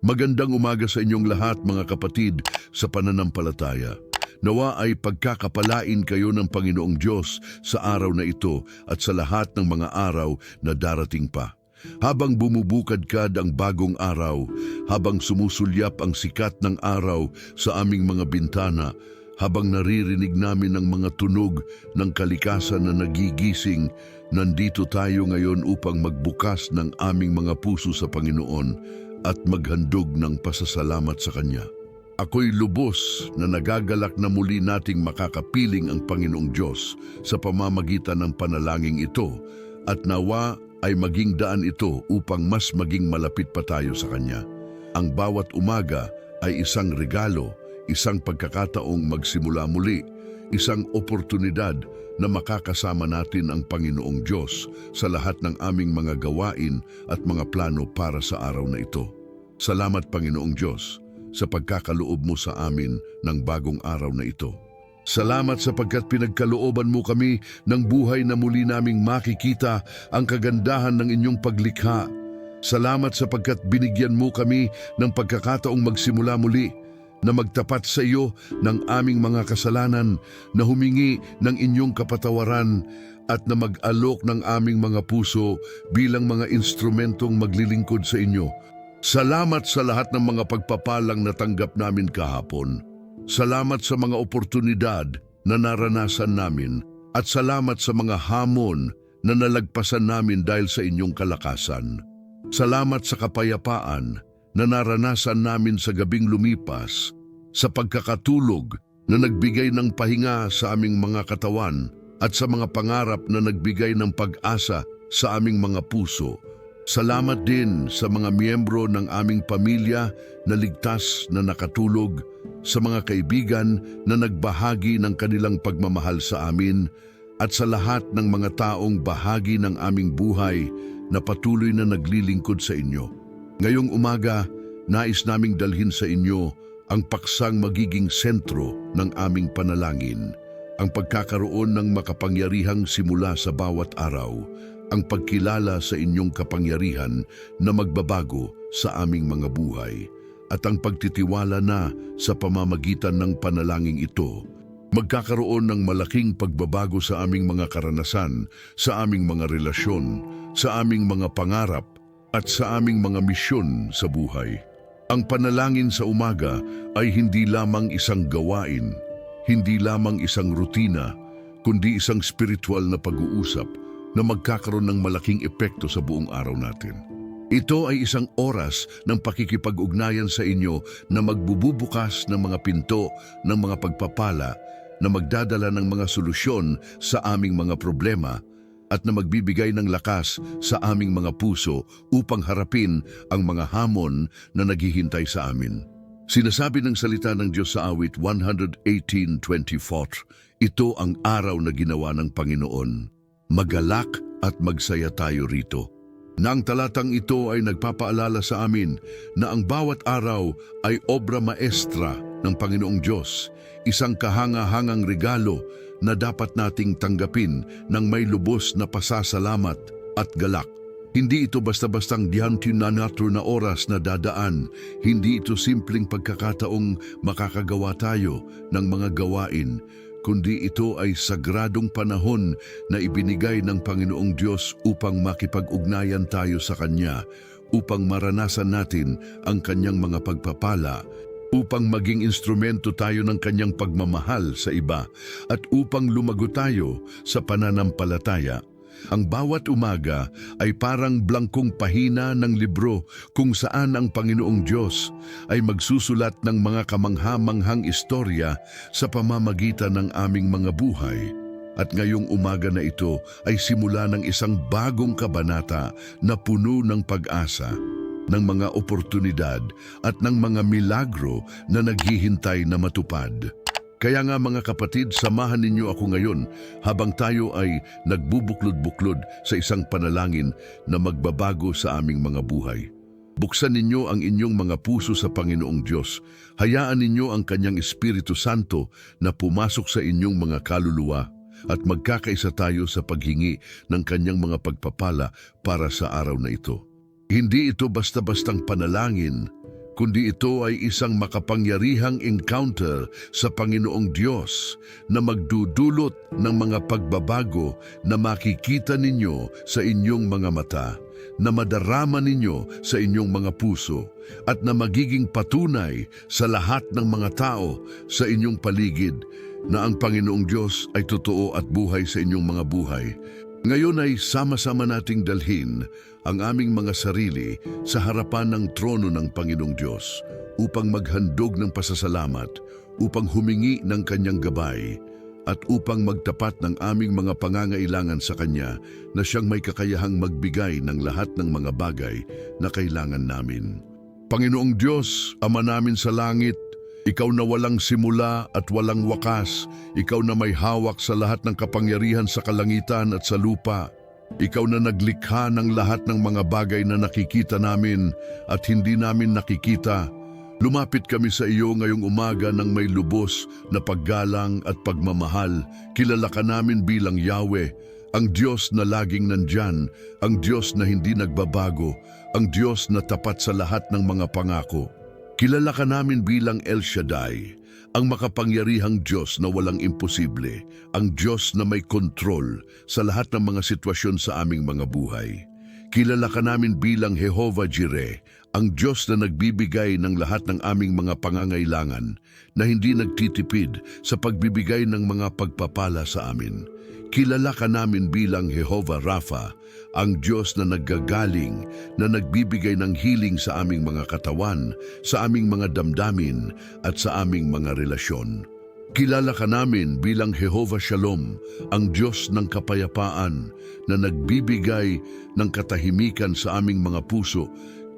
Magandang umaga sa inyong lahat mga kapatid sa pananampalataya. Nawa ay pagkakapalain kayo ng Panginoong Diyos sa araw na ito at sa lahat ng mga araw na darating pa. Habang bumubukadkad ang bagong araw, habang sumusulyap ang sikat ng araw sa aming mga bintana, habang naririnig namin ang mga tunog ng kalikasan na nagigising, nandito tayo ngayon upang magbukas ng aming mga puso sa Panginoon at maghandog ng pasasalamat sa Kanya. Ako'y lubos na nagagalak na muli nating makakapiling ang Panginoong Diyos sa pamamagitan ng panalangin ito at nawa ay maging daan ito upang mas maging malapit pa tayo sa Kanya. Ang bawat umaga ay isang regalo, isang pagkakataong magsimula muli, isang oportunidad na makakasama natin ang Panginoong Diyos sa lahat ng aming mga gawain at mga plano para sa araw na ito. Salamat Panginoong Diyos sa pagkakaloob mo sa amin ng bagong araw na ito. Salamat sapagkat pinagkalooban mo kami ng buhay na muli naming makikita ang kagandahan ng inyong paglikha. Salamat sapagkat binigyan mo kami ng pagkakataong magsimula muli, na magtapat sa iyo ng aming mga kasalanan, na humingi ng inyong kapatawaran at na mag-alok ng aming mga puso bilang mga instrumentong maglilingkod sa inyo. Salamat sa lahat ng mga pagpapalang natanggap namin kahapon. Salamat sa mga oportunidad na naranasan namin at salamat sa mga hamon na nalagpasan namin dahil sa inyong kalakasan. Salamat sa kapayapaan na naranasan namin sa gabing lumipas, sa pagkakatulog na nagbigay ng pahinga sa aming mga katawan at sa mga pangarap na nagbigay ng pag-asa sa aming mga puso. Salamat din sa mga miyembro ng aming pamilya na ligtas na nakatulog, sa mga kaibigan na nagbahagi ng kanilang pagmamahal sa amin, at sa lahat ng mga taong bahagi ng aming buhay na patuloy na naglilingkod sa inyo. Ngayong umaga, nais naming dalhin sa inyo ang paksang magiging sentro ng aming panalangin, ang pagkakaroon ng makapangyarihang simula sa bawat araw, ang pagkilala sa inyong kapangyarihan na magbabago sa aming mga buhay, at ang pagtitiwala na sa pamamagitan ng panalangin ito, magkakaroon ng malaking pagbabago sa aming mga karanasan, sa aming mga relasyon, sa aming mga pangarap, at sa aming mga misyon sa buhay. Ang panalangin sa umaga ay hindi lamang isang gawain, hindi lamang isang rutina, kundi isang spiritual na pag-uusap na magkakaroon ng malaking epekto sa buong araw natin. Ito ay isang oras ng pakikipag-ugnayan sa inyo na magbububukas ng mga pinto ng mga pagpapala na magdadala ng mga solusyon sa aming mga problema at na magbibigay ng lakas sa aming mga puso upang harapin ang mga hamon na naghihintay sa amin. Sinasabi ng salita ng Diyos sa awit 118:24, ito ang araw na ginawa ng Panginoon. Magalak at magsaya tayo rito. Na ang talatang ito ay nagpapaalala sa amin na ang bawat araw ay obra maestra ng Panginoong Diyos, isang kahanga-hangang regalo na dapat nating tanggapin ng may lubos na pasasalamat at galak. Hindi ito basta-bastang dihantinanato na oras na dadaan, hindi ito simpleng pagkakataong makakagawa tayo ng mga gawain, kundi ito ay sagradong panahon na ibinigay ng Panginoong Diyos upang makipag-ugnayan tayo sa Kanya, upang maranasan natin ang Kanyang mga pagpapala, upang maging instrumento tayo ng Kanyang pagmamahal sa iba, at upang lumago tayo sa pananampalataya. Ang bawat umaga ay parang blangkong pahina ng libro kung saan ang Panginoong Diyos ay magsusulat ng mga kamangha-manghang istorya sa pamamagitan ng aming mga buhay. At ngayong umaga na ito ay simula ng isang bagong kabanata na puno ng pag-asa, ng mga oportunidad at ng mga milagro na naghihintay na matupad. Kaya nga mga kapatid, samahan ninyo ako ngayon habang tayo ay nagbubuklod-buklod sa isang panalangin na magbabago sa aming mga buhay. Buksan ninyo ang inyong mga puso sa Panginoong Diyos. Hayaan ninyo ang Kanyang Espiritu Santo na pumasok sa inyong mga kaluluwa at magkakaisa tayo sa paghingi ng Kanyang mga pagpapala para sa araw na ito. Hindi ito basta-bastang panalangin, kundi ito ay isang makapangyarihang encounter sa Panginoong Diyos na magdudulot ng mga pagbabago na makikita ninyo sa inyong mga mata, na madarama ninyo sa inyong mga puso, at na magiging patunay sa lahat ng mga tao sa inyong paligid na ang Panginoong Diyos ay totoo at buhay sa inyong mga buhay. Ngayon ay sama-sama nating dalhin ang aming mga sarili sa harapan ng trono ng Panginoong Diyos upang maghandog ng pasasalamat, upang humingi ng Kanyang gabay, at upang magtapat ng aming mga pangangailangan sa Kanya na Siyang may kakayahang magbigay ng lahat ng mga bagay na kailangan namin. Panginoong Diyos, Ama namin sa langit, Ikaw na walang simula at walang wakas, Ikaw na may hawak sa lahat ng kapangyarihan sa kalangitan at sa lupa. Ikaw na naglikha ng lahat ng mga bagay na nakikita namin at hindi namin nakikita. Lumapit kami sa iyo ngayong umaga ng may lubos na paggalang at pagmamahal. Kilala ka namin bilang Yahweh, ang Diyos na laging nandyan, ang Diyos na hindi nagbabago, ang Diyos na tapat sa lahat ng mga pangako. Kilala ka namin bilang El Shaddai, ang makapangyarihang Diyos na walang imposible, ang Diyos na may kontrol sa lahat ng mga sitwasyon sa aming mga buhay. Kilala ka namin bilang Jehovah Jireh, ang Diyos na nagbibigay ng lahat ng aming mga pangangailangan, na hindi nagtitipid sa pagbibigay ng mga pagpapala sa amin. Kilala ka namin bilang Jehovah Rapha, ang Diyos na naggagaling, na nagbibigay ng healing sa aming mga katawan, sa aming mga damdamin, at sa aming mga relasyon. Kilala ka namin bilang Jehovah Shalom, ang Diyos ng kapayapaan, na nagbibigay ng katahimikan sa aming mga puso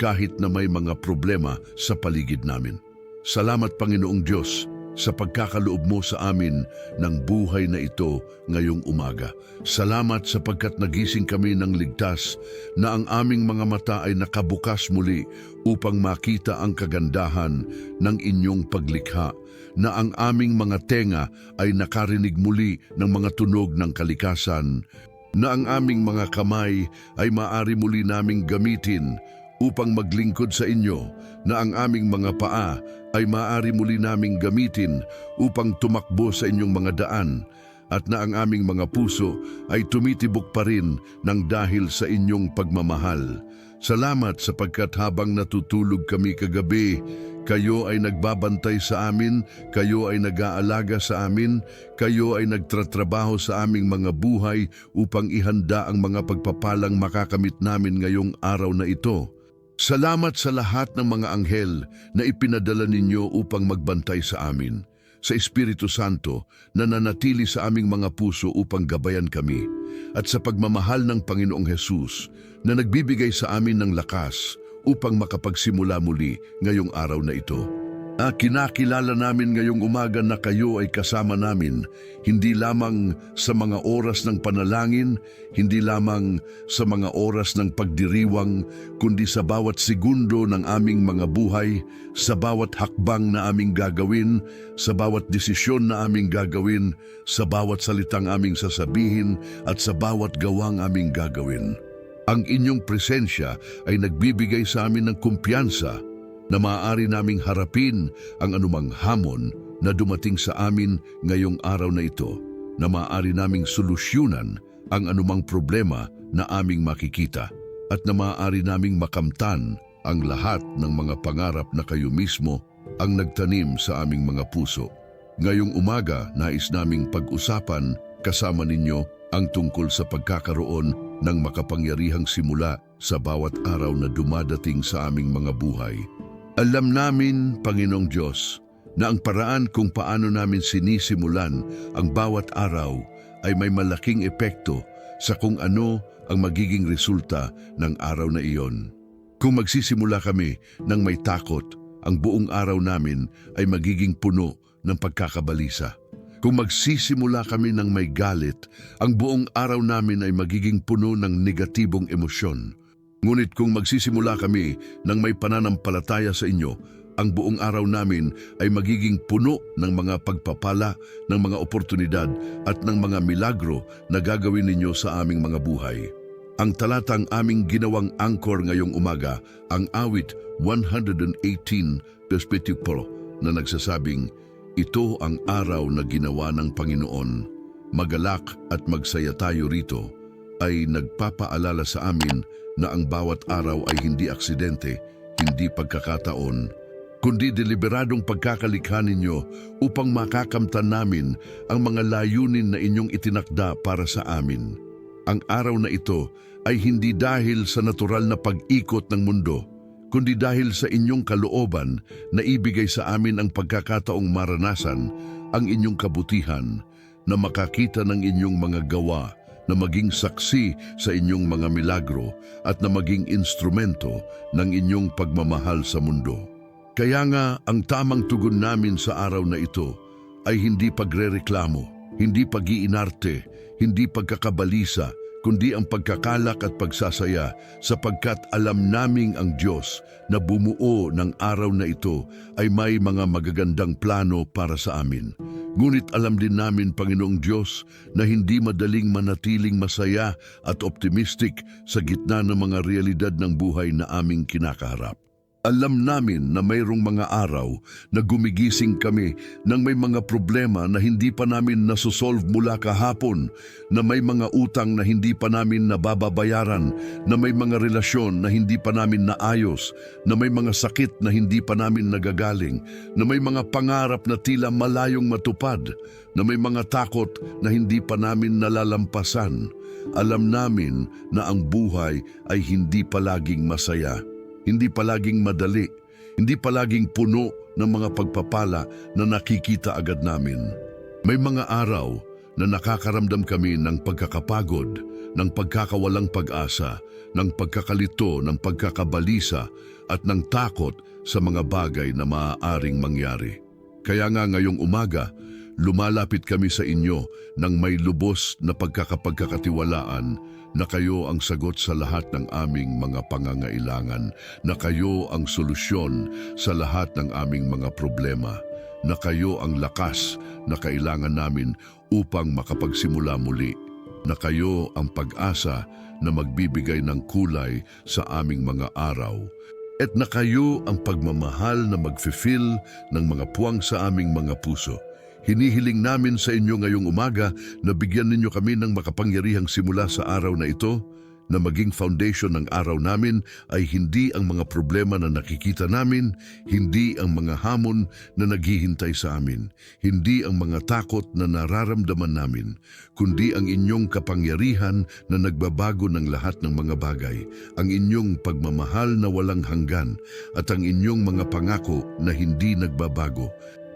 kahit na may mga problema sa paligid namin. Salamat Panginoong Diyos sa pagkakaloob mo sa amin ng buhay na ito ngayong umaga. Salamat sapagkat nagising kami ng ligtas, na ang aming mga mata ay nakabukas muli upang makita ang kagandahan ng inyong paglikha, na ang aming mga tenga ay nakarinig muli ng mga tunog ng kalikasan, na ang aming mga kamay ay maaari muli naming gamitin upang maglingkod sa inyo, na ang aming mga paa ay maaari muli naming gamitin upang tumakbo sa inyong mga daan, at na ang aming mga puso ay tumitibok pa rin ng dahil sa inyong pagmamahal. Salamat sapagkat habang natutulog kami kagabi, kayo ay nagbabantay sa amin, kayo ay nag-aalaga sa amin, kayo ay nagtratrabaho sa aming mga buhay upang ihanda ang mga pagpapalang makakamit namin ngayong araw na ito. Salamat sa lahat ng mga anghel na ipinadala ninyo upang magbantay sa amin, sa Espiritu Santo na nanatili sa aming mga puso upang gabayan kami, at sa pagmamahal ng Panginoong Hesus na nagbibigay sa amin ng lakas upang makapagsimula muli ngayong araw na ito. Kinakilala namin ngayong umaga na kayo ay kasama namin, hindi lamang sa mga oras ng panalangin, hindi lamang sa mga oras ng pagdiriwang, kundi sa bawat segundo ng aming mga buhay, sa bawat hakbang na aming gagawin, sa bawat desisyon na aming gagawin, sa bawat salitang aming sasabihin, at sa bawat gawang aming gagawin. Ang inyong presensya ay nagbibigay sa amin ng kumpiyansa na maaari naming harapin ang anumang hamon na dumating sa amin ngayong araw na ito, na maaari naming solusyonan ang anumang problema na aming makikita, at na maaari naming makamtan ang lahat ng mga pangarap na kayo mismo ang nagtanim sa aming mga puso. Ngayong umaga, nais naming pag-usapan kasama ninyo ang tungkol sa pagkakaroon ng makapangyarihang simula sa bawat araw na dumadating sa aming mga buhay. Alam namin, Panginoong Diyos, na ang paraan kung paano namin sinisimulan ang bawat araw ay may malaking epekto sa kung ano ang magiging resulta ng araw na iyon. Kung magsisimula kami ng may takot, ang buong araw namin ay magiging puno ng pagkakabalisa. Kung magsisimula kami ng may galit, ang buong araw namin ay magiging puno ng negatibong emosyon. Ngunit kung magsisimula kami ng may pananampalataya sa inyo, ang buong araw namin ay magiging puno ng mga pagpapala, ng mga oportunidad at ng mga milagro na gagawin ninyo sa aming mga buhay. Ang talatang aming ginawang angkor ngayong umaga, ang awit 118 perspective na nagsasabing, ito ang araw na ginawa ng Panginoon. Magalak at magsaya tayo rito ay nagpapaalala sa amin na ang bawat araw ay hindi aksidente, hindi pagkakataon, kundi deliberadong pagkakalikha ninyo upang makakamtan namin ang mga layunin na inyong itinakda para sa amin. Ang araw na ito ay hindi dahil sa natural na pag-ikot ng mundo, kundi dahil sa inyong kalooban na ibigay sa amin ang pagkakataong maranasan ang inyong kabutihan, na makakita ng inyong mga gawa, na maging saksi sa inyong mga milagro at na maging instrumento ng inyong pagmamahal sa mundo. Kaya nga ang tamang tugon namin sa araw na ito ay hindi pagrereklamo, hindi pag-iinarte, hindi pagkakabalisa, kundi ang pagkakalak at pagsasaya sapagkat alam naming ang Diyos na bumuo ng araw na ito ay may mga magagandang plano para sa amin. Ngunit alam din namin, Panginoong Diyos, na hindi madaling manatiling masaya at optimistic sa gitna ng mga realidad ng buhay na aming kinakaharap. Alam namin na mayroong mga araw na gumigising kami ng may mga problema na hindi pa namin nasusolve mula kahapon, na may mga utang na hindi pa namin nababayaran, na may mga relasyon na hindi pa namin naayos, na may mga sakit na hindi pa namin nagagaling, na may mga pangarap na tila malayong matupad, na may mga takot na hindi pa namin nalalampasan. Alam namin na ang buhay ay hindi palaging masaya. Hindi palaging madali, hindi palaging puno ng mga pagpapala na nakikita agad namin. May mga araw na nakakaramdam kami ng pagkakapagod, ng pagkakawalang pag-asa, ng pagkakalito, ng pagkakabalisa at ng takot sa mga bagay na maaaring mangyari. Kaya nga ngayong umaga, lumalapit kami sa inyo ng may lubos na pagkakapagkakatiwalaan na kayo ang sagot sa lahat ng aming mga pangangailangan, na kayo ang solusyon sa lahat ng aming mga problema, na kayo ang lakas na kailangan namin upang makapagsimula muli, na kayo ang pag-asa na magbibigay ng kulay sa aming mga araw, at na kayo ang pagmamahal na mag-fulfill ng mga puwang sa aming mga puso. Hinihiling namin sa inyo ngayong umaga na bigyan ninyo kami ng makapangyarihang simula sa araw na ito, na maging foundation ng araw namin ay hindi ang mga problema na nakikita namin, hindi ang mga hamon na naghihintay sa amin, hindi ang mga takot na nararamdaman namin, kundi ang inyong kapangyarihan na nagbabago ng lahat ng mga bagay, ang inyong pagmamahal na walang hanggan, at ang inyong mga pangako na hindi nagbabago.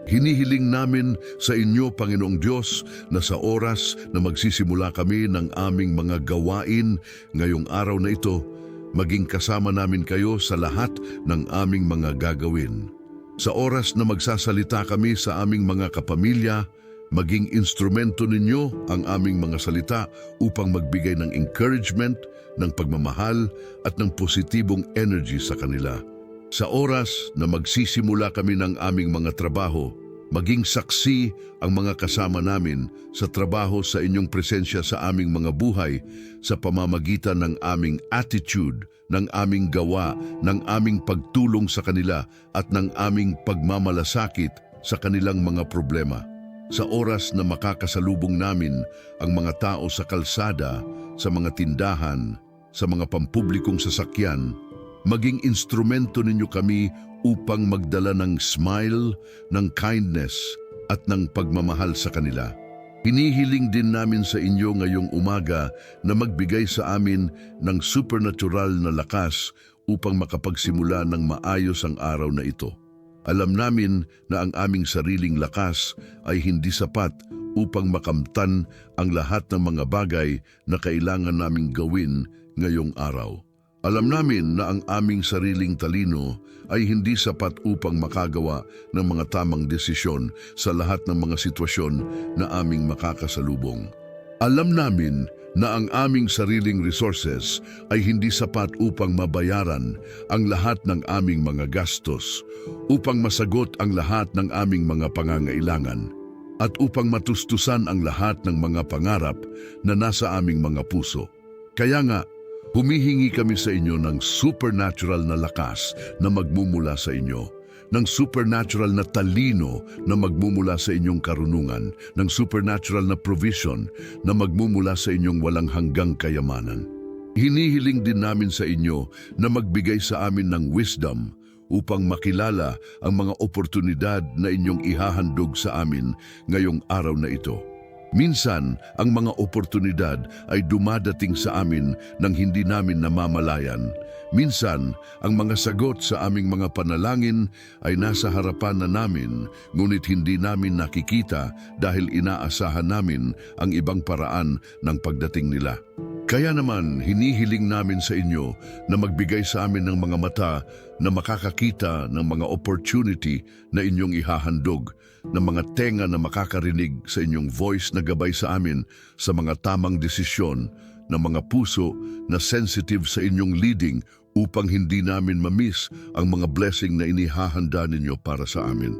Hinihiling namin sa inyo, Panginoong Diyos, na sa oras na magsisimula kami ng aming mga gawain ngayong araw na ito, maging kasama namin kayo sa lahat ng aming mga gagawin. Sa oras na magsasalita kami sa aming mga kapamilya, maging instrumento ninyo ang aming mga salita upang magbigay ng encouragement, ng pagmamahal at ng positibong energy sa kanila. Sa oras na magsisimula kami ng aming mga trabaho, maging saksi ang mga kasama namin sa trabaho sa inyong presensya sa aming mga buhay sa pamamagitan ng aming attitude, ng aming gawa, ng aming pagtulong sa kanila at ng aming pagmamalasakit sa kanilang mga problema. Sa oras na makakasalubong namin ang mga tao sa kalsada, sa mga tindahan, sa mga pampublikong sasakyan, maging instrumento ninyo kami upang magdala ng smile, ng kindness at ng pagmamahal sa kanila. Hinihiling din namin sa inyo ngayong umaga na magbigay sa amin ng supernatural na lakas upang makapagsimula ng maayos ang araw na ito. Alam namin na ang aming sariling lakas ay hindi sapat upang makamtan ang lahat ng mga bagay na kailangan naming gawin ngayong araw. Alam namin na ang aming sariling talino ay hindi sapat upang makagawa ng mga tamang desisyon sa lahat ng mga sitwasyon na aming makakasalubong. Alam namin na ang aming sariling resources ay hindi sapat upang mabayaran ang lahat ng aming mga gastos, upang masagot ang lahat ng aming mga pangangailangan, at upang matustusan ang lahat ng mga pangarap na nasa aming mga puso. Kaya nga, Humihingi kami sa inyo ng supernatural na lakas na magmumula sa inyo, ng supernatural na talino na magmumula sa inyong karunungan, ng supernatural na provision na magmumula sa inyong walang hanggang kayamanan. Hinihiling din namin sa inyo na magbigay sa amin ng wisdom upang makilala ang mga oportunidad na inyong ihahandog sa amin ngayong araw na ito. Minsan, ang mga oportunidad ay dumadating sa amin nang hindi namin namamalayan. Minsan, ang mga sagot sa aming mga panalangin ay nasa harapan na namin, ngunit hindi namin nakikita dahil inaasahan namin ang ibang paraan ng pagdating nila. Kaya naman, hinihiling namin sa inyo na magbigay sa amin ng mga mata na makakakita ng mga opportunity na inyong ihahandog, ng mga tenga na makakarinig sa inyong voice na gabay sa amin sa mga tamang desisyon, ng mga puso na sensitive sa inyong leading upang hindi namin mamiss ang mga blessing na inihahanda ninyo para sa amin.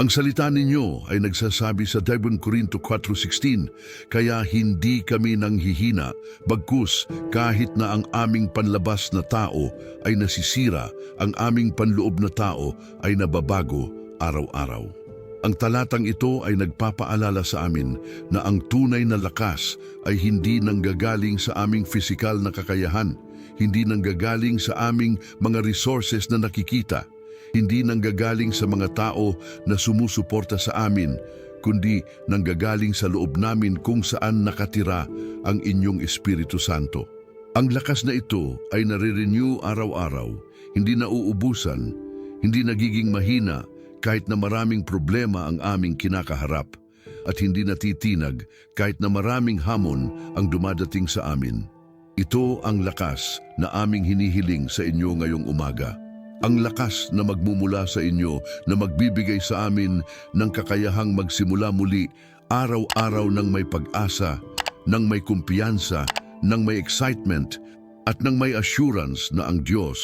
Ang salita ninyo ay nagsasabi sa 2 Corinto 4:16, kaya hindi kami nanghihina, bagkus kahit na ang aming panlabas na tao ay nasisira, ang aming panloob na tao ay nababago araw-araw. Ang talatang ito ay nagpapaalala sa amin na ang tunay na lakas ay hindi nanggagaling sa aming pisikal na kakayahan, hindi nanggagaling sa aming mga resources na nakikita, hindi nanggagaling sa mga tao na sumusuporta sa amin, kundi nanggagaling sa loob namin kung saan nakatira ang inyong Espiritu Santo. Ang lakas na ito ay nare-renew araw-araw, hindi nauubusan, hindi nagiging mahina, kahit na maraming problema ang aming kinakaharap, at hindi natitinag kahit na maraming hamon ang dumadating sa amin. Ito ang lakas na aming hinihiling sa inyo ngayong umaga. Ang lakas na magmumula sa inyo na magbibigay sa amin ng kakayahang magsimula muli araw-araw ng may pag-asa, ng may kumpiyansa, ng may excitement, at ng may assurance na ang Diyos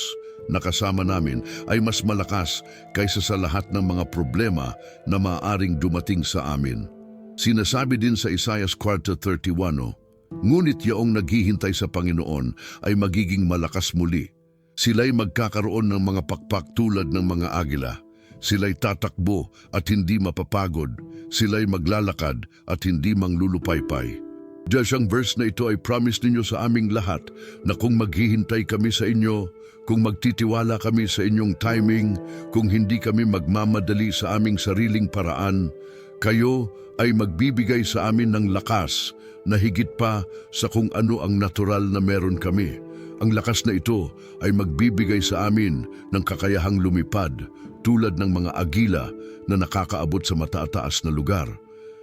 na kasama namin ay mas malakas kaysa sa lahat ng mga problema na maaaring dumating sa amin. Sinasabi din sa Isaiah 4:31, ngunit yaong naghihintay sa Panginoon ay magiging malakas muli. Sila'y magkakaroon ng mga pakpak tulad ng mga agila. Sila'y tatakbo at hindi mapapagod. Sila'y maglalakad at hindi manglulupaypay. Diyos, ang verse na ito ay promise ninyo sa aming lahat na kung maghihintay kami sa inyo, kung magtitiwala kami sa inyong timing, kung hindi kami magmamadali sa aming sariling paraan, kayo ay magbibigay sa amin ng lakas na higit pa sa kung ano ang natural na meron kami. Ang lakas na ito ay magbibigay sa amin ng kakayahang lumipad tulad ng mga agila na nakakaabot sa matataas na lugar,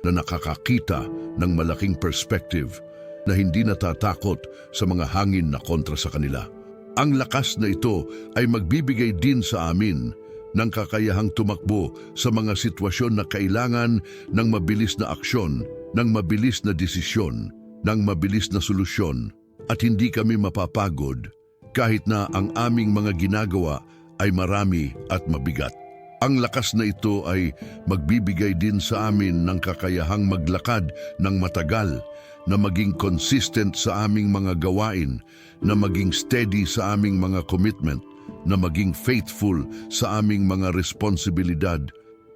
na nakakakita ng malaking perspective, na hindi natatakot sa mga hangin na kontra sa kanila. Ang lakas na ito ay magbibigay din sa amin ng kakayahang tumakbo sa mga sitwasyon na kailangan ng mabilis na aksyon, ng mabilis na desisyon, ng mabilis na solusyon, at hindi kami mapapagod kahit na ang aming mga ginagawa ay marami at mabigat. Ang lakas na ito ay magbibigay din sa amin ng kakayahang maglakad ng matagal, na maging consistent sa aming mga gawain, na maging steady sa aming mga commitment, na maging faithful sa aming mga responsibilidad,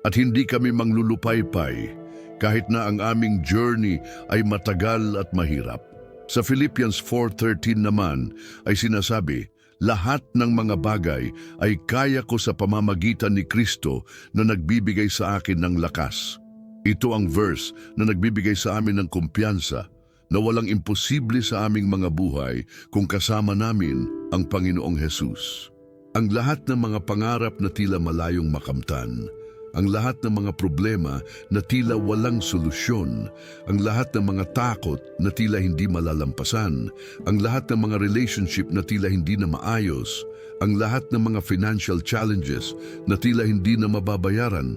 at hindi kami manglulupaypay kahit na ang aming journey ay matagal at mahirap. Sa Philippians 4:13 naman ay sinasabi, lahat ng mga bagay ay kaya ko sa pamamagitan ni Kristo na nagbibigay sa akin ng lakas. Ito ang verse na nagbibigay sa amin ng kumpiyansa na walang imposible sa aming mga buhay kung kasama namin ang Panginoong Hesus. Ang lahat ng mga pangarap na tila malayong makamtan, ang lahat ng mga problema na tila walang solusyon, ang lahat ng mga takot na tila hindi malalampasan, ang lahat ng mga relationship na tila hindi na maayos, ang lahat ng mga financial challenges na tila hindi na mababayaran,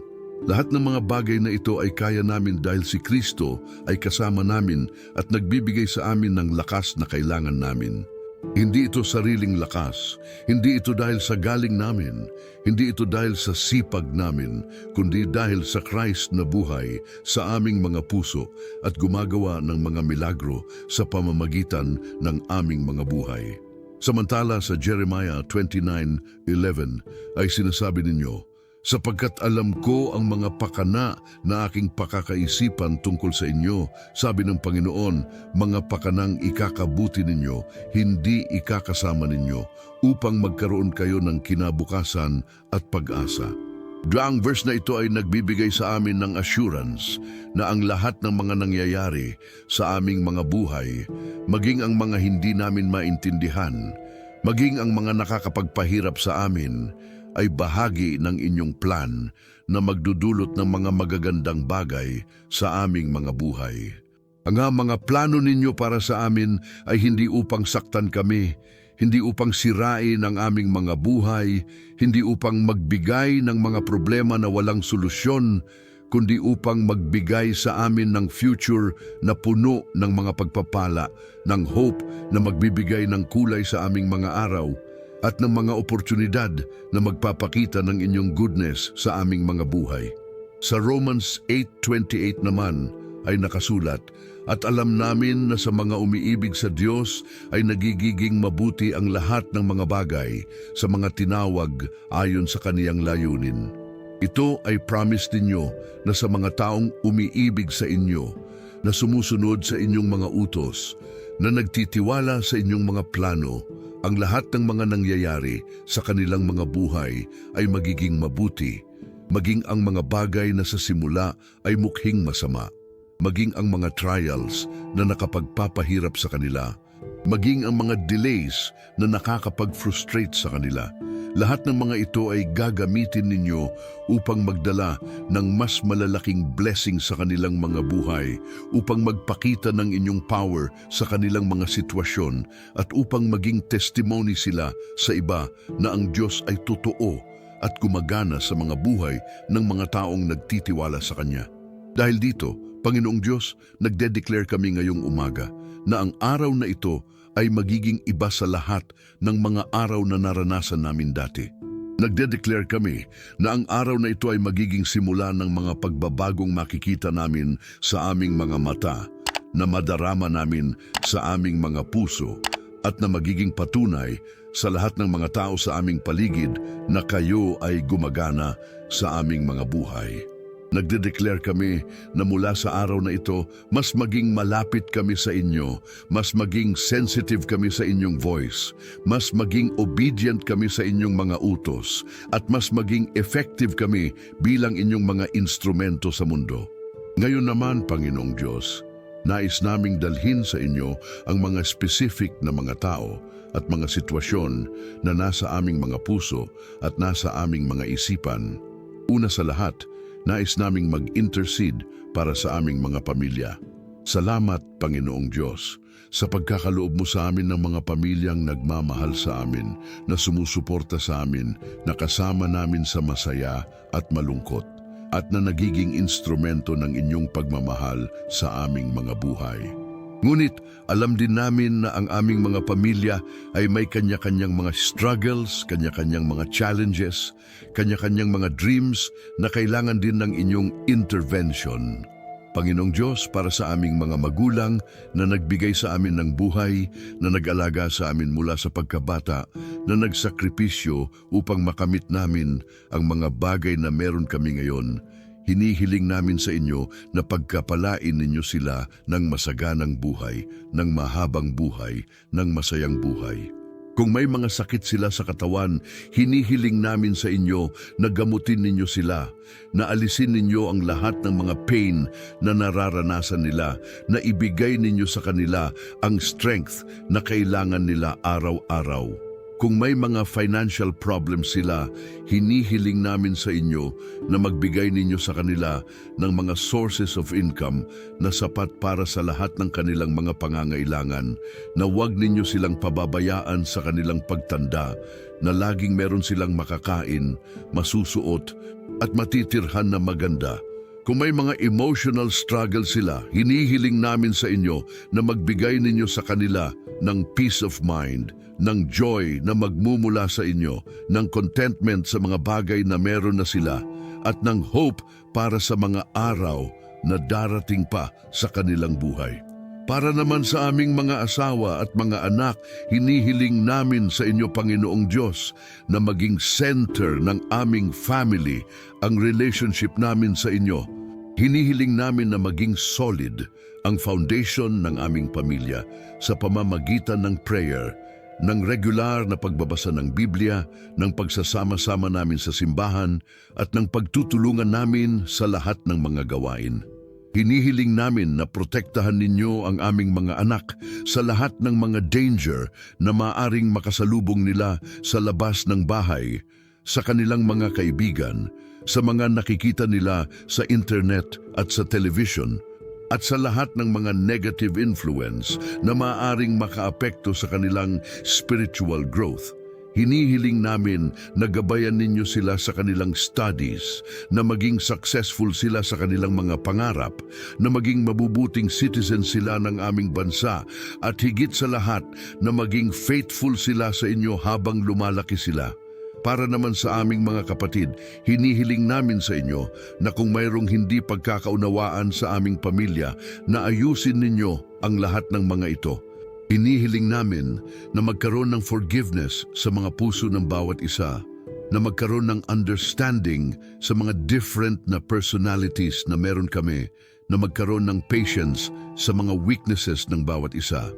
lahat ng mga bagay na ito ay kaya namin dahil si Kristo ay kasama namin at nagbibigay sa amin ng lakas na kailangan namin. Hindi ito sariling lakas, hindi ito dahil sa galing namin, hindi ito dahil sa sipag namin, kundi dahil sa Christ na buhay sa aming mga puso at gumagawa ng mga milagro sa pamamagitan ng aming mga buhay. Samantala sa Jeremiah 29:11 ay sinasabi ninyo, sapagkat alam ko ang mga pakana na aking pakakaisipan tungkol sa inyo, sabi ng Panginoon, mga pakanang ikakabuti ninyo, hindi ikakasama ninyo, upang magkaroon kayo ng kinabukasan at pag-asa. Ang verse na ito ay nagbibigay sa amin ng assurance na ang lahat ng mga nangyayari sa aming mga buhay, maging ang mga hindi namin maintindihan, maging ang mga nakakapagpahirap sa amin, ay bahagi ng inyong plan na magdudulot ng mga magagandang bagay sa aming mga buhay. Ang mga plano ninyo para sa amin ay hindi upang saktan kami, hindi upang sirain ang aming mga buhay, hindi upang magbigay ng mga problema na walang solusyon, kundi upang magbigay sa amin ng future na puno ng mga pagpapala, ng hope na magbibigay ng kulay sa aming mga araw, at ng mga oportunidad na magpapakita ng inyong goodness sa aming mga buhay. Sa Romans 8:28 naman ay nakasulat, at alam namin na sa mga umiibig sa Diyos ay nagiging mabuti ang lahat ng mga bagay sa mga tinawag ayon sa kaniyang layunin. Ito ay promise ninyo na sa mga taong umiibig sa inyo, na sumusunod sa inyong mga utos, na nagtitiwala sa inyong mga plano, ang lahat ng mga nangyayari sa kanilang mga buhay ay magiging mabuti, maging ang mga bagay na sa simula ay mukhing masama, maging ang mga trials na nakapagpapahirap sa kanila, maging ang mga delays na nakakapag-frustrate sa kanila. Lahat ng mga ito ay gagamitin ninyo upang magdala ng mas malalaking blessing sa kanilang mga buhay, upang magpakita ng inyong power sa kanilang mga sitwasyon, at upang maging testimony sila sa iba na ang Diyos ay totoo at gumagana sa mga buhay ng mga taong nagtitiwala sa Kanya. Dahil dito, Panginoong Diyos, nagde-declare kami ngayong umaga na ang araw na ito ay magiging iba sa lahat ng mga araw na naranasan namin dati. Nagde-declare kami na ang araw na ito ay magiging simula ng mga pagbabagong makikita namin sa aming mga mata, na madarama namin sa aming mga puso, at na magiging patunay sa lahat ng mga tao sa aming paligid na kayo ay gumagana sa aming mga buhay. Nagde-declare kami na mula sa araw na ito, mas maging malapit kami sa inyo, mas maging sensitive kami sa inyong voice, mas maging obedient kami sa inyong mga utos, at mas maging effective kami bilang inyong mga instrumento sa mundo. Ngayon naman, Panginoong Diyos, nais naming dalhin sa inyo ang mga specific na mga tao at mga sitwasyon na nasa aming mga puso at nasa aming mga isipan. Una sa lahat, nais naming mag-intercede para sa aming mga pamilya. Salamat, Panginoong Diyos, sa pagkakaloob mo sa amin ng mga pamilyang nagmamahal sa amin, na sumusuporta sa amin, na kasama namin sa masaya at malungkot, at na nagiging instrumento ng inyong pagmamahal sa aming mga buhay. Ngunit alam din namin na ang aming mga pamilya ay may kanya-kanyang mga struggles, kanya-kanyang mga challenges, kanya-kanyang mga dreams na kailangan din ng inyong intervention. Panginoong Diyos, para sa aming mga magulang na nagbigay sa amin ng buhay, na nag-alaga sa amin mula sa pagkabata, na nagsakripisyo upang makamit namin ang mga bagay na meron kami ngayon, hinihiling namin sa inyo na pagkapalain ninyo sila ng masaganang buhay, ng mahabang buhay, ng masayang buhay. Kung may mga sakit sila sa katawan, hinihiling namin sa inyo na gamutin ninyo sila, na alisin ninyo ang lahat ng mga pain na nararanasan nila, na ibigay ninyo sa kanila ang strength na kailangan nila araw-araw. Kung may mga financial problems sila, hinihiling namin sa inyo na magbigay ninyo sa kanila ng mga sources of income na sapat para sa lahat ng kanilang mga pangangailangan, na huwag ninyo silang pababayaan sa kanilang pagtanda, na laging meron silang makakain, masusuot, at matitirhan na maganda. Kung may mga emotional struggle sila, hinihiling namin sa inyo na magbigay ninyo sa kanila ng peace of mind, ng joy na magmumula sa inyo, ng contentment sa mga bagay na meron na sila, at ng hope para sa mga araw na darating pa sa kanilang buhay. Para naman sa aming mga asawa at mga anak, hinihiling namin sa inyo, Panginoong Diyos, na maging center ng aming family ang relationship namin sa inyo. Hinihiling namin na maging solid ang foundation ng aming pamilya sa pamamagitan ng prayer, ng regular na pagbabasa ng Biblia, ng pagsasama-sama namin sa simbahan, at ng pagtutulungan namin sa lahat ng mga gawain. Hinihiling namin na protektahan ninyo ang aming mga anak sa lahat ng mga danger na maaring makasalubong nila sa labas ng bahay, sa kanilang mga kaibigan, sa mga nakikita nila sa internet at sa television, at sa lahat ng mga negative influence na maaaring makaapekto sa kanilang spiritual growth. Hinihiling namin na gabayan ninyo sila sa kanilang studies, na maging successful sila sa kanilang mga pangarap, na maging mabubuting citizen sila ng aming bansa, at higit sa lahat na maging faithful sila sa inyo habang lumalaki sila. Para naman sa aming mga kapatid, hinihiling namin sa inyo na kung mayroong hindi pagkakaunawaan sa aming pamilya, na ayusin ninyo ang lahat ng mga ito. Hinihiling namin na magkaroon ng forgiveness sa mga puso ng bawat isa, na magkaroon ng understanding sa mga different na personalities na meron kami, na magkaroon ng patience sa mga weaknesses ng bawat isa,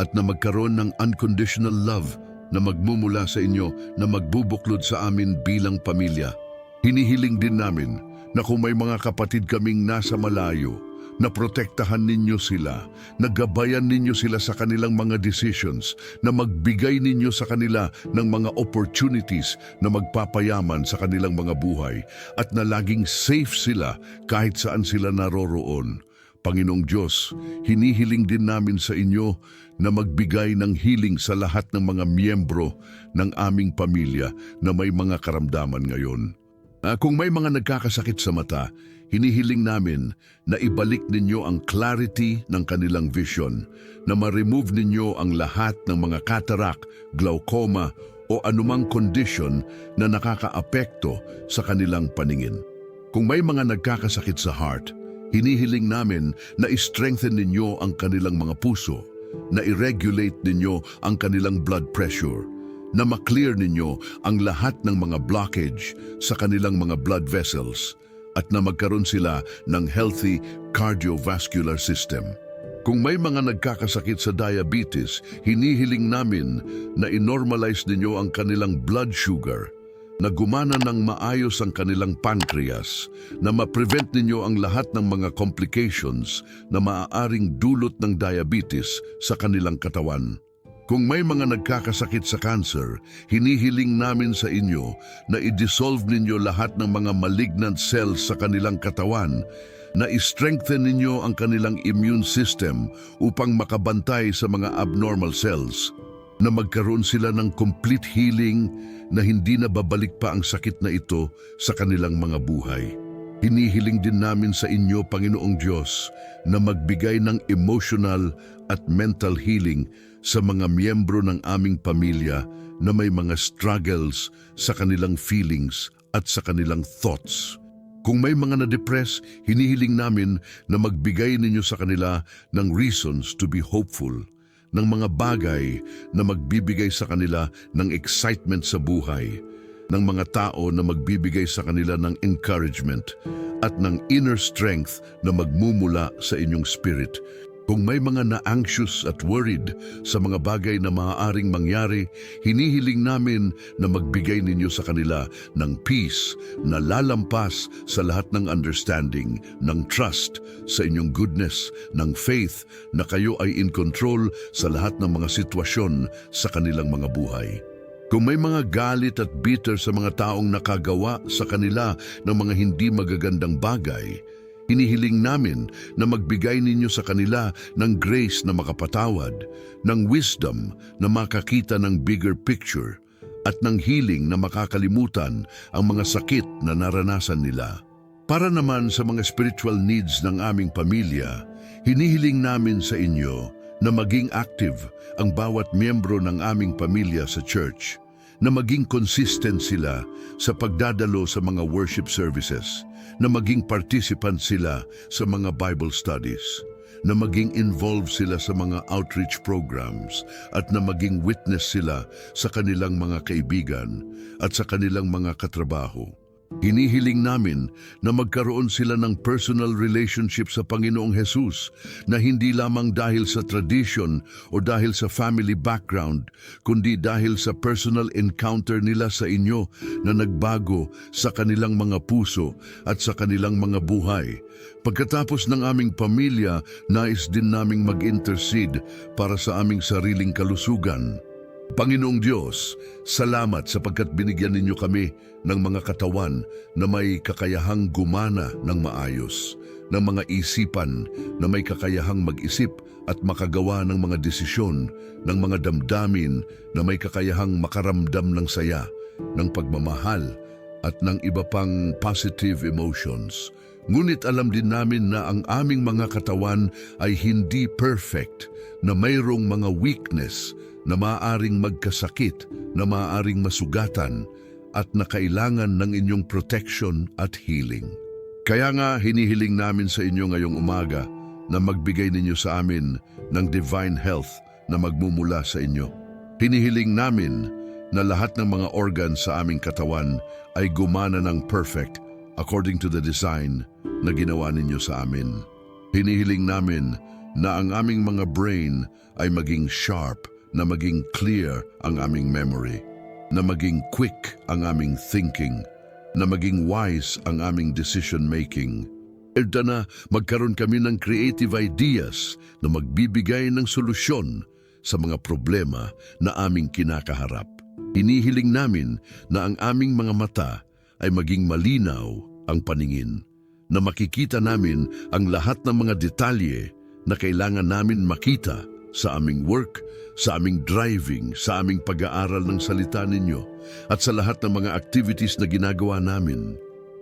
at na magkaroon ng unconditional love na magmumula sa inyo na magbubuklod sa amin bilang pamilya. Hinihiling din namin na kung may mga kapatid kaming nasa malayo, na protektahan ninyo sila, na gabayan ninyo sila sa kanilang mga decisions, na magbigay ninyo sa kanila ng mga opportunities na magpapayaman sa kanilang mga buhay, at na laging safe sila kahit saan sila naroroon. Panginoong Diyos, hinihiling din namin sa inyo na magbigay ng healing sa lahat ng mga miyembro ng aming pamilya na may mga karamdaman ngayon. Kung may mga nagkakasakit sa mata, hinihiling namin na ibalik ninyo ang clarity ng kanilang vision, na ma-remove ninyo ang lahat ng mga cataract, glaucoma o anumang condition na nakakaapekto sa kanilang paningin. Kung may mga nagkakasakit sa heart, hinihiling namin na i-strengthen ninyo ang kanilang mga puso, na i-regulate ninyo ang kanilang blood pressure, na ma-clear ninyo ang lahat ng mga blockage sa kanilang mga blood vessels, at na magkaroon sila ng healthy cardiovascular system. Kung may mga nagkakasakit sa diabetes, hinihiling namin na i-normalize ninyo ang kanilang blood sugar, na gumana ng maayos ang kanilang pancreas, na ma-prevent ninyo ang lahat ng mga complications na maaaring dulot ng diabetes sa kanilang katawan. Kung may mga nagkakasakit sa cancer, hinihiling namin sa inyo na i-dissolve ninyo lahat ng mga malignant cells sa kanilang katawan, na i-strengthen ninyo ang kanilang immune system upang makabantay sa mga abnormal cells, na magkaroon sila ng complete healing, na hindi na babalik pa ang sakit na ito sa kanilang mga buhay. Hinihiling din namin sa inyo, Panginoong Diyos, na magbigay ng emotional at mental healing sa mga miyembro ng aming pamilya na may mga struggles sa kanilang feelings at sa kanilang thoughts. Kung may mga na-depress, hinihiling namin na magbigay ninyo sa kanila ng reasons to be hopeful, ng mga bagay na magbibigay sa kanila ng excitement sa buhay, ng mga tao na magbibigay sa kanila ng encouragement, at ng inner strength na magmumula sa inyong spirit. Kung may mga na-anxious at worried sa mga bagay na maaaring mangyari, hinihiling namin na magbigay ninyo sa kanila ng peace na lalampas sa lahat ng understanding, ng trust sa inyong goodness, ng faith na kayo ay in control sa lahat ng mga sitwasyon sa kanilang mga buhay. Kung may mga galit at bitter sa mga taong nakagawa sa kanila ng mga hindi magagandang bagay, hinihiling namin na magbigay ninyo sa kanila ng grace na makapatawad, ng wisdom na makakita ng bigger picture, at ng healing na makakalimutan ang mga sakit na naranasan nila. Para naman sa mga spiritual needs ng aming pamilya, hinihiling namin sa inyo na maging active ang bawat miyembro ng aming pamilya sa church, na maging consistent sila sa pagdadalo sa mga worship services, na maging participant sila sa mga Bible studies, na maging involved sila sa mga outreach programs at na maging witness sila sa kanilang mga kaibigan at sa kanilang mga katrabaho. Hinihiling namin na magkaroon sila ng personal relationship sa Panginoong Hesus na hindi lamang dahil sa tradition o dahil sa family background, kundi dahil sa personal encounter nila sa inyo na nagbago sa kanilang mga puso at sa kanilang mga buhay. Pagkatapos ng aming pamilya, nais din naming mag-intercede para sa aming sariling kalusugan. Panginoong Diyos, salamat sapagkat binigyan ninyo kami ng mga katawan na may kakayahang gumana ng maayos, ng mga isipan na may kakayahang mag-isip at makagawa ng mga desisyon, ng mga damdamin na may kakayahang makaramdam ng saya, ng pagmamahal at ng iba pang positive emotions. Ngunit alam din namin na ang aming mga katawan ay hindi perfect, na mayroong mga weakness na maaaring magkasakit, na maaaring masugatan, at na kailangan ng inyong protection at healing. Kaya nga hinihiling namin sa inyo ngayong umaga na magbigay ninyo sa amin ng divine health na magmumula sa inyo. Hinihiling namin na lahat ng mga organs sa aming katawan ay gumana ng perfect according to the design na ginawa ninyo sa amin. Hinihiling namin na ang aming mga brain ay maging sharp, na maging clear ang aming memory, na maging quick ang aming thinking, na maging wise ang aming decision-making. Erda na magkaroon kami ng creative ideas na magbibigay ng solusyon sa mga problema na aming kinakaharap. Hinihiling namin na ang aming mga mata ay maging malinaw ang paningin, na makikita namin ang lahat ng mga detalye na kailangan namin makita sa aming work, sa aming driving, sa aming pag-aaral ng salita ninyo, at sa lahat ng mga activities na ginagawa namin.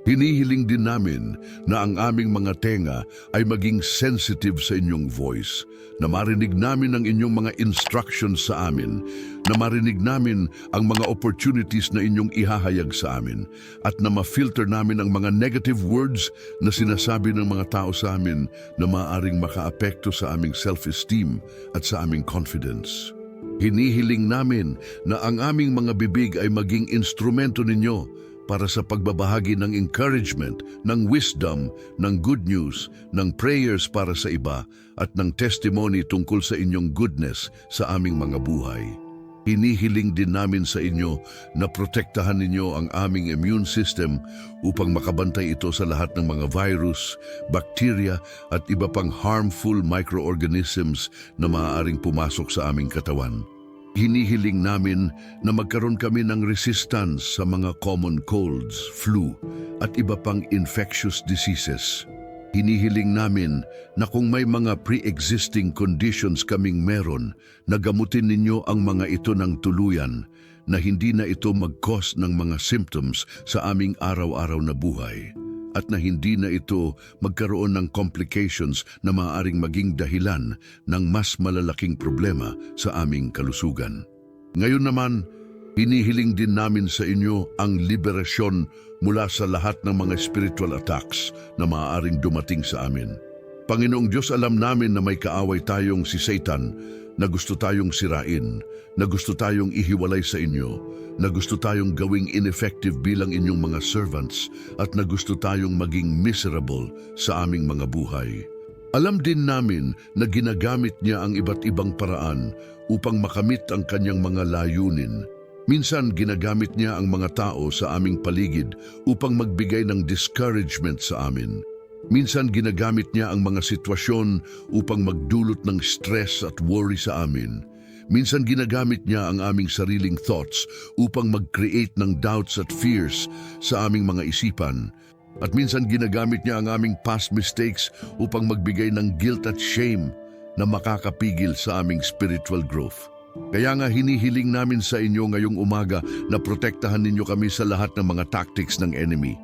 Hinihiling din namin na ang aming mga tenga ay maging sensitive sa inyong voice, na marinig namin ang inyong mga instructions sa amin, na marinig namin ang mga opportunities na inyong ihahayag sa amin, at na ma-filter namin ang mga negative words na sinasabi ng mga tao sa amin na maaaring makaapekto sa aming self-esteem at sa aming confidence. Hinihiling namin na ang aming mga bibig ay maging instrumento ninyo para sa pagbabahagi ng encouragement, ng wisdom, ng good news, ng prayers para sa iba, at ng testimony tungkol sa inyong goodness sa aming mga buhay. Hinihiling din namin sa inyo na protektahan ninyo ang aming immune system upang makabantay ito sa lahat ng mga virus, bacteria, at iba pang harmful microorganisms na maaaring pumasok sa aming katawan. Hinihiling namin na magkaroon kami ng resistance sa mga common colds, flu, at iba pang infectious diseases. Hinihiling namin na kung may mga pre-existing conditions kaming meron, na gamutin ninyo ang mga ito ng tuluyan, na hindi na ito mag-cause ng mga symptoms sa aming araw-araw na buhay, at na hindi na ito magkaroon ng complications na maaaring maging dahilan ng mas malalaking problema sa aming kalusugan. Ngayon naman, hinihiling din namin sa inyo ang liberasyon mula sa lahat ng mga spiritual attacks na maaaring dumating sa amin. Panginoong Diyos, alam namin na may kaaway tayong si Satan, na gusto tayong sirain, na gusto tayong ihiwalay sa inyo, na gusto tayong gawing ineffective bilang inyong mga servants, at na gusto tayong maging miserable sa aming mga buhay. Alam din namin na ginagamit niya ang iba't ibang paraan upang makamit ang kanyang mga layunin. Minsan ginagamit niya ang mga tao sa aming paligid upang magbigay ng discouragement sa amin. Minsan ginagamit niya ang mga sitwasyon upang magdulot ng stress at worry sa amin. Minsan ginagamit niya ang aming sariling thoughts upang mag-create ng doubts at fears sa aming mga isipan. At minsan ginagamit niya ang aming past mistakes upang magbigay ng guilt at shame na makakapigil sa aming spiritual growth. Kaya nga hinihiling namin sa inyo ngayong umaga na protektahan ninyo kami sa lahat ng mga tactics ng enemy.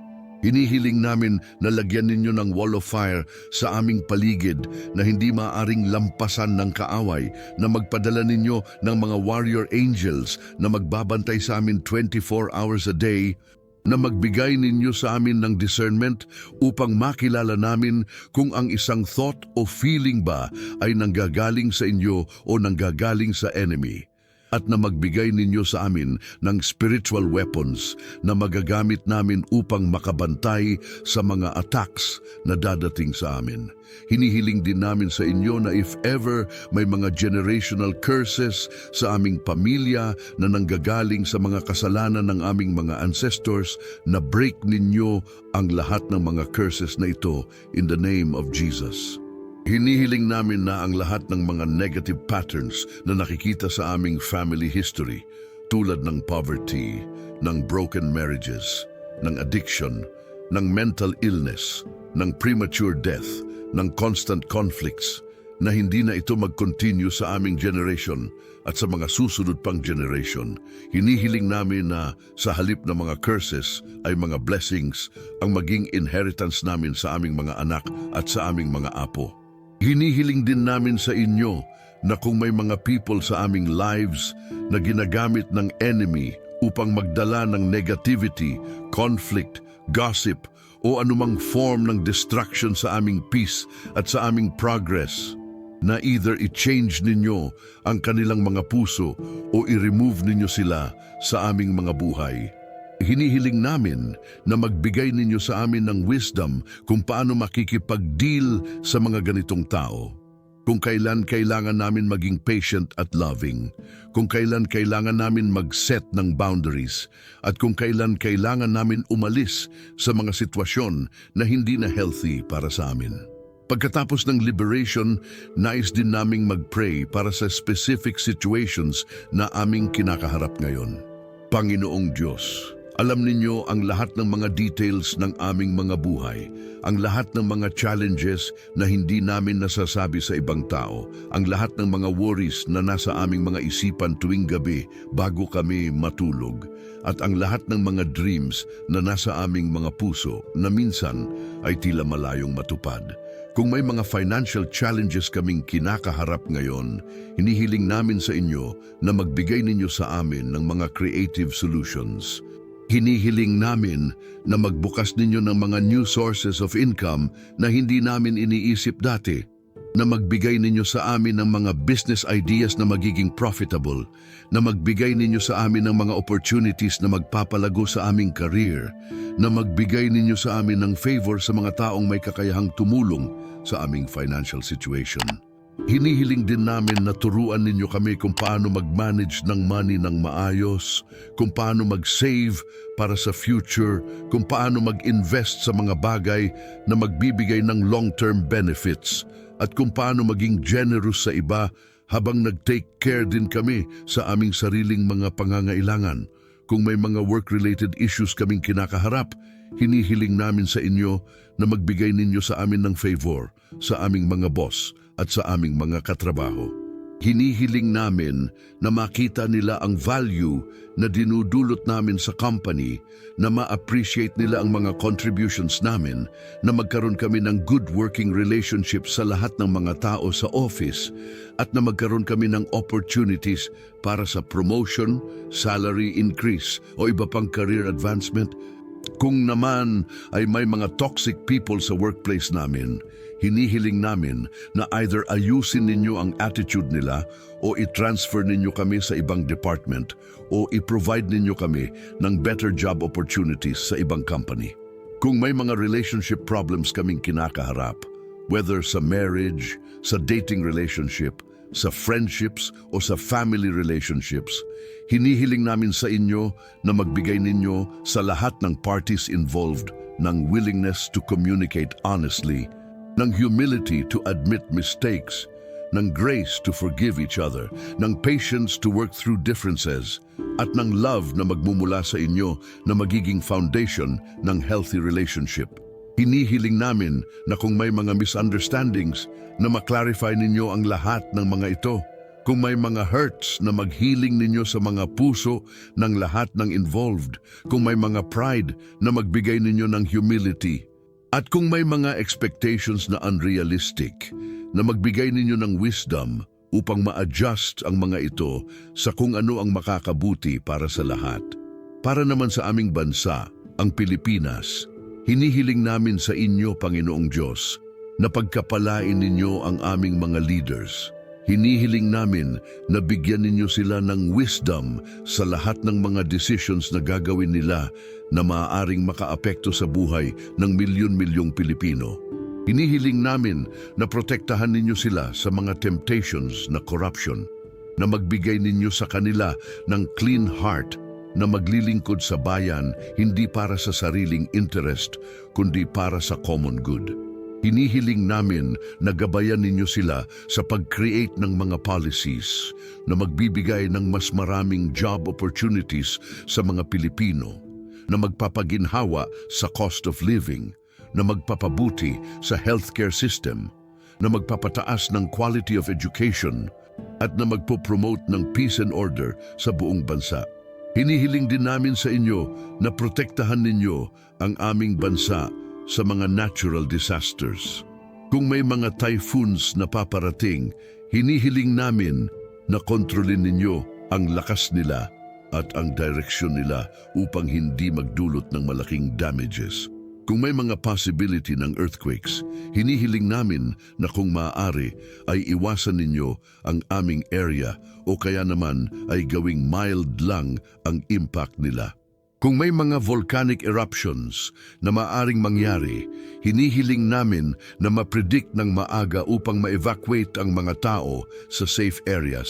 Hinihiling namin na lagyan ninyo ng wall of fire sa aming paligid na hindi maaring lampasan ng kaaway, na magpadala ninyo ng mga warrior angels na magbabantay sa amin 24 hours a day na magbigay ninyo sa amin ng discernment upang makilala namin kung ang isang thought o feeling ba ay nanggagaling sa inyo o nanggagaling sa enemy. At na magbigay ninyo sa amin ng spiritual weapons na magagamit namin upang makabantay sa mga attacks na dadating sa amin. Hinihiling din namin sa inyo na if ever may mga generational curses sa aming pamilya na nanggagaling sa mga kasalanan ng aming mga ancestors, na break ninyo ang lahat ng mga curses na ito in the name of Jesus. Hinihiling namin na ang lahat ng mga negative patterns na nakikita sa aming family history, tulad ng poverty, ng broken marriages, ng addiction, ng mental illness, ng premature death, ng constant conflicts, na hindi na ito mag-continue sa aming generation at sa mga susunod pang generation. Hinihiling namin na sa halip na mga curses ay mga blessings ang maging inheritance namin sa aming mga anak at sa aming mga apo. Hinihiling din namin sa inyo na kung may mga people sa aming lives na ginagamit ng enemy upang magdala ng negativity, conflict, gossip, o anumang form ng distraction sa aming peace at sa aming progress, na either i-change ninyo ang kanilang mga puso o i-remove ninyo sila sa aming mga buhay. Hinihiling namin na magbigay ninyo sa amin ng wisdom kung paano makikipag-deal sa mga ganitong tao. Kung kailan kailangan namin maging patient at loving. Kung kailan kailangan namin mag-set ng boundaries. At kung kailan kailangan namin umalis sa mga sitwasyon na hindi na healthy para sa amin. Pagkatapos ng liberation, nais din naming mag-pray para sa specific situations na aming kinakaharap ngayon. Panginoong Diyos, alam ninyo ang lahat ng mga details ng aming mga buhay, ang lahat ng mga challenges na hindi namin nasasabi sa ibang tao, ang lahat ng mga worries na nasa aming mga isipan tuwing gabi bago kami matulog, at ang lahat ng mga dreams na nasa aming mga puso na minsan ay tila malayong matupad. Kung may mga financial challenges kaming kinakaharap ngayon, hinihiling namin sa inyo na magbigay ninyo sa amin ng mga creative solutions. Hinihiling namin na magbukas ninyo ng mga new sources of income na hindi namin iniisip dati, na magbigay ninyo sa amin ng mga business ideas na magiging profitable, na magbigay ninyo sa amin ng mga opportunities na magpapalago sa aming career, na magbigay ninyo sa amin ng favor sa mga taong may kakayahang tumulong sa aming financial situation. Hinihiling din namin na turuan ninyo kami kung paano mag-manage ng money ng maayos, kung paano mag-save para sa future, kung paano mag-invest sa mga bagay na magbibigay ng long-term benefits, at kung paano maging generous sa iba habang nag-take care din kami sa aming sariling mga pangangailangan. Kung may mga work-related issues kaming kinakaharap, hinihiling namin sa inyo na magbigay ninyo sa amin ng favor sa aming mga boss at sa aming mga katrabaho. Hinihiling namin na makita nila ang value na dinudulot namin sa company, na ma-appreciate nila ang mga contributions namin, na magkaroon kami ng good working relationship sa lahat ng mga tao sa office, at na magkaroon kami ng opportunities para sa promotion, salary increase o iba pang career advancement. Kung naman ay may mga toxic people sa workplace namin, hinihiling namin na either ayusin ninyo ang attitude nila o i-transfer ninyo kami sa ibang department o i-provide ninyo kami ng better job opportunities sa ibang company. Kung may mga relationship problems kaming kinakaharap, whether sa marriage, sa dating relationship, sa friendships o sa family relationships, hinihiling namin sa inyo na magbigay ninyo sa lahat ng parties involved ng willingness to communicate honestly, ng humility to admit mistakes, ng grace to forgive each other, ng patience to work through differences, at ng love na magmumula sa inyo na magiging foundation ng healthy relationship. Hinihiling namin na kung may mga misunderstandings, na maklarify ninyo ang lahat ng mga ito. Kung may mga hurts, na maghealing ninyo sa mga puso ng lahat ng involved. Kung may mga pride, na magbigay ninyo ng humility. At kung may mga expectations na unrealistic, na magbigay ninyo ng wisdom upang ma-adjust ang mga ito sa kung ano ang makakabuti para sa lahat. Para naman sa aming bansa ang Pilipinas. Hinihiling namin sa inyo, Panginoong Diyos, na pagkapalain ninyo ang aming mga leaders. Hinihiling namin na bigyan ninyo sila ng wisdom sa lahat ng mga decisions na gagawin nila na maaaring makaapekto sa buhay ng milyon-milyong Pilipino. Hinihiling namin na protektahan ninyo sila sa mga temptations na corruption, na magbigay ninyo sa kanila ng clean heart na maglilingkod sa bayan hindi para sa sariling interest kundi para sa common good. Hinihiling namin na gabayan ninyo sila sa pag-create ng mga policies na magbibigay ng mas maraming job opportunities sa mga Pilipino, na magpapaginhawa sa cost of living, na magpapabuti sa healthcare system, na magpapataas ng quality of education, at na magpo-promote ng peace and order sa buong bansa. Hinihiling din namin sa inyo na protektahan ninyo ang aming bansa sa mga natural disasters. Kung may mga typhoons na paparating, hinihiling namin na kontrolin ninyo ang lakas nila at ang direksyon nila upang hindi magdulot ng malaking damages. Kung may mga possibility ng earthquakes, hinihiling namin na kung maaari ay iwasan ninyo ang aming area o kaya naman ay gawing mild lang ang impact nila. Kung may mga volcanic eruptions na maaaring mangyari, hinihiling namin na ma-predict ng maaga upang ma-evacuate ang mga tao sa safe areas.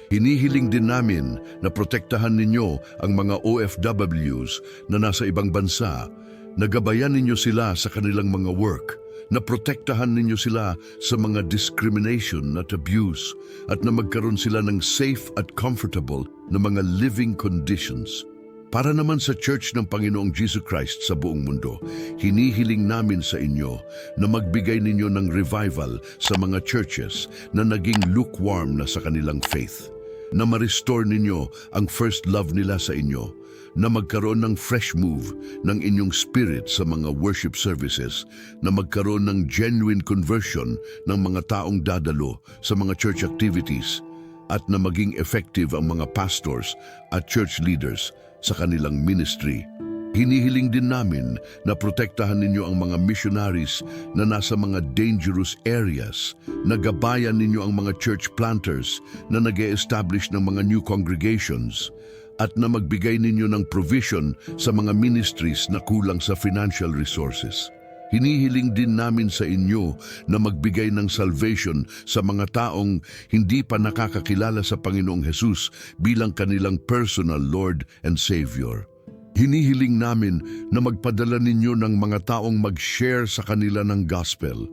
Hinihiling din namin na protektahan ninyo ang mga OFWs na nasa ibang bansa, nagabayan ninyo sila sa kanilang mga work, na protektahan ninyo sila sa mga discrimination at abuse, at na magkaroon sila ng safe at comfortable na mga living conditions. Para naman sa Church ng Panginoong Jesus Christ sa buong mundo, hinihiling namin sa inyo na magbigay ninyo ng revival sa mga churches na naging lukewarm na sa kanilang faith, na ma-restore ninyo ang first love nila sa inyo, na magkaroon ng fresh move ng inyong spirit sa mga worship services, na magkaroon ng genuine conversion ng mga taong dadalo sa mga church activities, at na maging effective ang mga pastors at church leaders sa kanilang ministry. Hinihiling din namin na protektahan ninyo ang mga missionaries na nasa mga dangerous areas, na gabayan ninyo ang mga church planters na nag-e-establish ng mga new congregations, at na magbigay ninyo ng provision sa mga ministries na kulang sa financial resources. Hinihiling din namin sa inyo na magbigay ng salvation sa mga taong hindi pa nakakakilala sa Panginoong Hesus bilang kanilang personal Lord and Savior. Hinihiling namin na magpadala ninyo ng mga taong mag-share sa kanila ng gospel,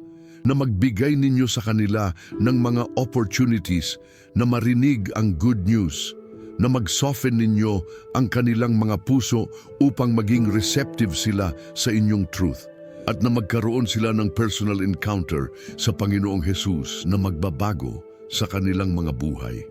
na magbigay ninyo sa kanila ng mga opportunities na marinig ang good news, na mag-soften ninyo ang kanilang mga puso upang maging receptive sila sa inyong truth, at na magkaroon sila ng personal encounter sa Panginoong Hesus na magbabago sa kanilang mga buhay.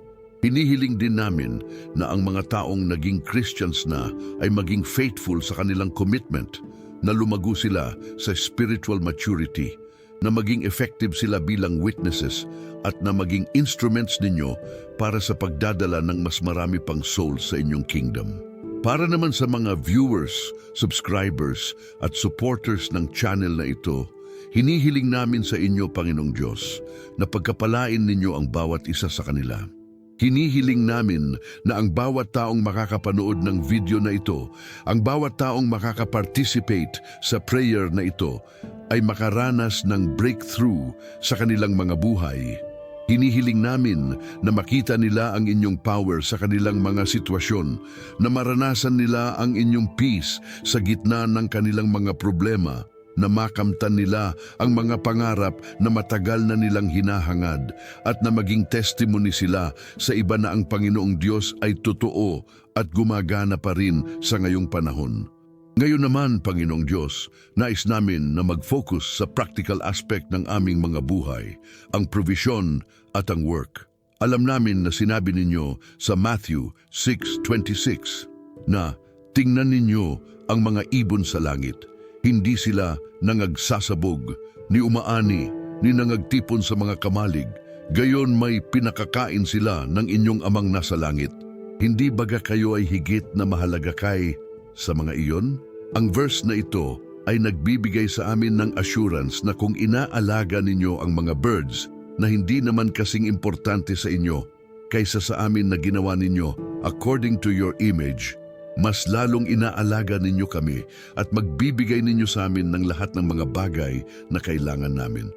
Hinihiling din namin na ang mga taong naging Christians na ay maging faithful sa kanilang commitment, na lumago sila sa spiritual maturity, na maging effective sila bilang witnesses, at na maging instruments ninyo para sa pagdadala ng mas marami pang souls sa inyong kingdom. Para naman sa mga viewers, subscribers at supporters ng channel na ito, hinihiling namin sa inyo, Panginoong Diyos, na pagkapalain ninyo ang bawat isa sa kanila. Hinihiling namin na ang bawat taong makakapanood ng video na ito, ang bawat taong makakaparticipate sa prayer na ito, ay makaranas ng breakthrough sa kanilang mga buhay. Hinihiling namin na makita nila ang inyong power sa kanilang mga sitwasyon, na maranasan nila ang inyong peace sa gitna ng kanilang mga problema, na makamtan nila ang mga pangarap na matagal na nilang hinahangad, at na maging testimony sila sa iba na ang Panginoong Diyos ay totoo at gumagana pa rin sa ngayong panahon. Ngayon naman, Panginoong Diyos, nais namin na mag-focus sa practical aspect ng aming mga buhay, ang provision at ang work. Alam namin na sinabi ninyo sa Matthew 6:26 na tingnan ninyo ang mga ibon sa langit. Hindi sila nangagsasabog, ni umaani, ni nangagtipon sa mga kamalig. Gayon may pinakakain sila ng inyong amang nasa langit. Hindi baga kayo ay higit na mahalaga kay sa mga iyon? Ang verse na ito ay nagbibigay sa amin ng assurance na kung inaalaga ninyo ang mga birds na hindi naman kasing importante sa inyo kaysa sa amin na ginawa ninyo according to your image, mas lalong inaalaga ninyo kami at magbibigay ninyo sa amin ng lahat ng mga bagay na kailangan namin.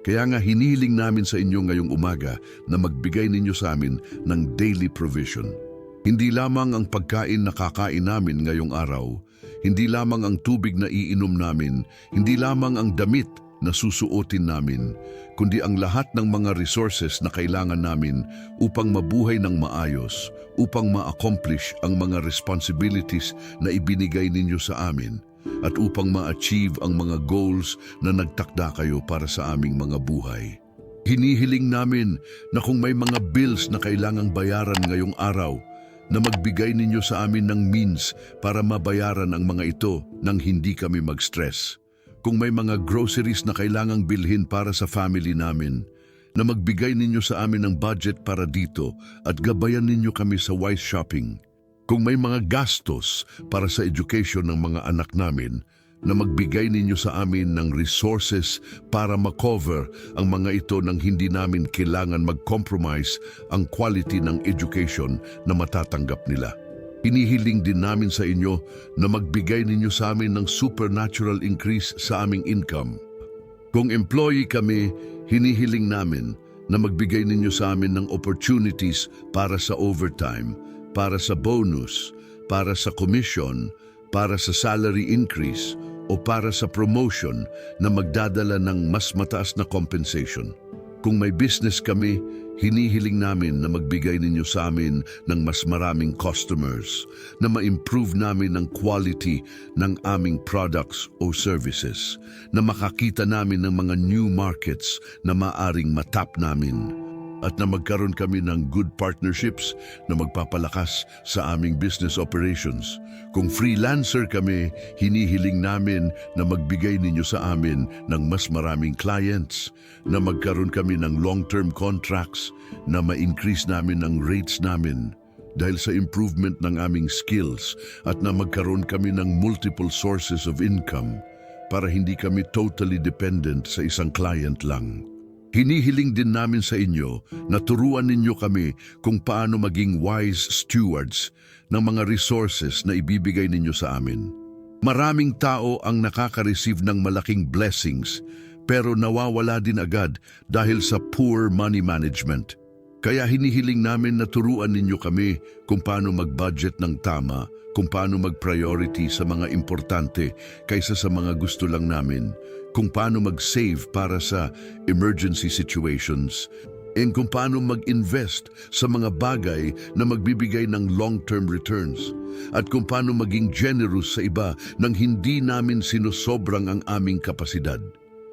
Kaya nga hinihiling namin sa inyo ngayong umaga na magbigay ninyo sa amin ng daily provision. Hindi lamang ang pagkain na kakain namin ngayong araw, hindi lamang ang tubig na iinom namin, hindi lamang ang damit na susuotin namin, kundi ang lahat ng mga resources na kailangan namin upang mabuhay ng maayos, upang ma-accomplish ang mga responsibilities na ibinigay ninyo sa amin, at upang ma-achieve ang mga goals na nagtakda kayo para sa aming mga buhay. Hinihiling namin na kung may mga bills na kailangang bayaran ngayong araw, na magbigay ninyo sa amin ng means para mabayaran ang mga ito nang hindi kami mag-stress. Kung may mga groceries na kailangang bilhin para sa family namin, na magbigay ninyo sa amin ng budget para dito at gabayan ninyo kami sa wise shopping. Kung may mga gastos para sa education ng mga anak namin, na magbigay ninyo sa amin ng resources para makover ang mga ito nang hindi namin kailangan mag-compromise ang quality ng education na matatanggap nila. Hinihiling din namin sa inyo na magbigay ninyo sa amin ng supernatural increase sa aming income. Kung employee kami, hinihiling namin na magbigay ninyo sa amin ng opportunities para sa overtime, para sa bonus, para sa commission, para sa salary increase, o para sa promotion na magdadala ng mas mataas na compensation. Kung may business kami, hinihiling namin na magbigay ninyo sa amin ng mas maraming customers, na ma-improve namin ang quality ng aming products o services, na makakita namin ng mga new markets na maaring matap namin, at na magkaroon kami ng good partnerships na magpapalakas sa aming business operations. Kung freelancer kami, hinihiling namin na magbigay ninyo sa amin ng mas maraming clients, na magkaroon kami ng long-term contracts, na ma-increase namin ang rates namin dahil sa improvement ng aming skills, at na magkaroon kami ng multiple sources of income para hindi kami totally dependent sa isang client lang. Hinihiling din namin sa inyo na turuan ninyo kami kung paano maging wise stewards ng mga resources na ibibigay ninyo sa amin. Maraming tao ang nakaka-receive ng malaking blessings pero nawawala din agad dahil sa poor money management. Kaya hinihiling namin na turuan ninyo kami kung paano mag-budget ng tama, kung paano mag-priority sa mga importante kaysa sa mga gusto lang namin, kung paano mag-save para sa emergency situations, and kung paano mag-invest sa mga bagay na magbibigay ng long-term returns, at kung paano maging generous sa iba nang hindi namin sinusobrang ang aming kapasidad.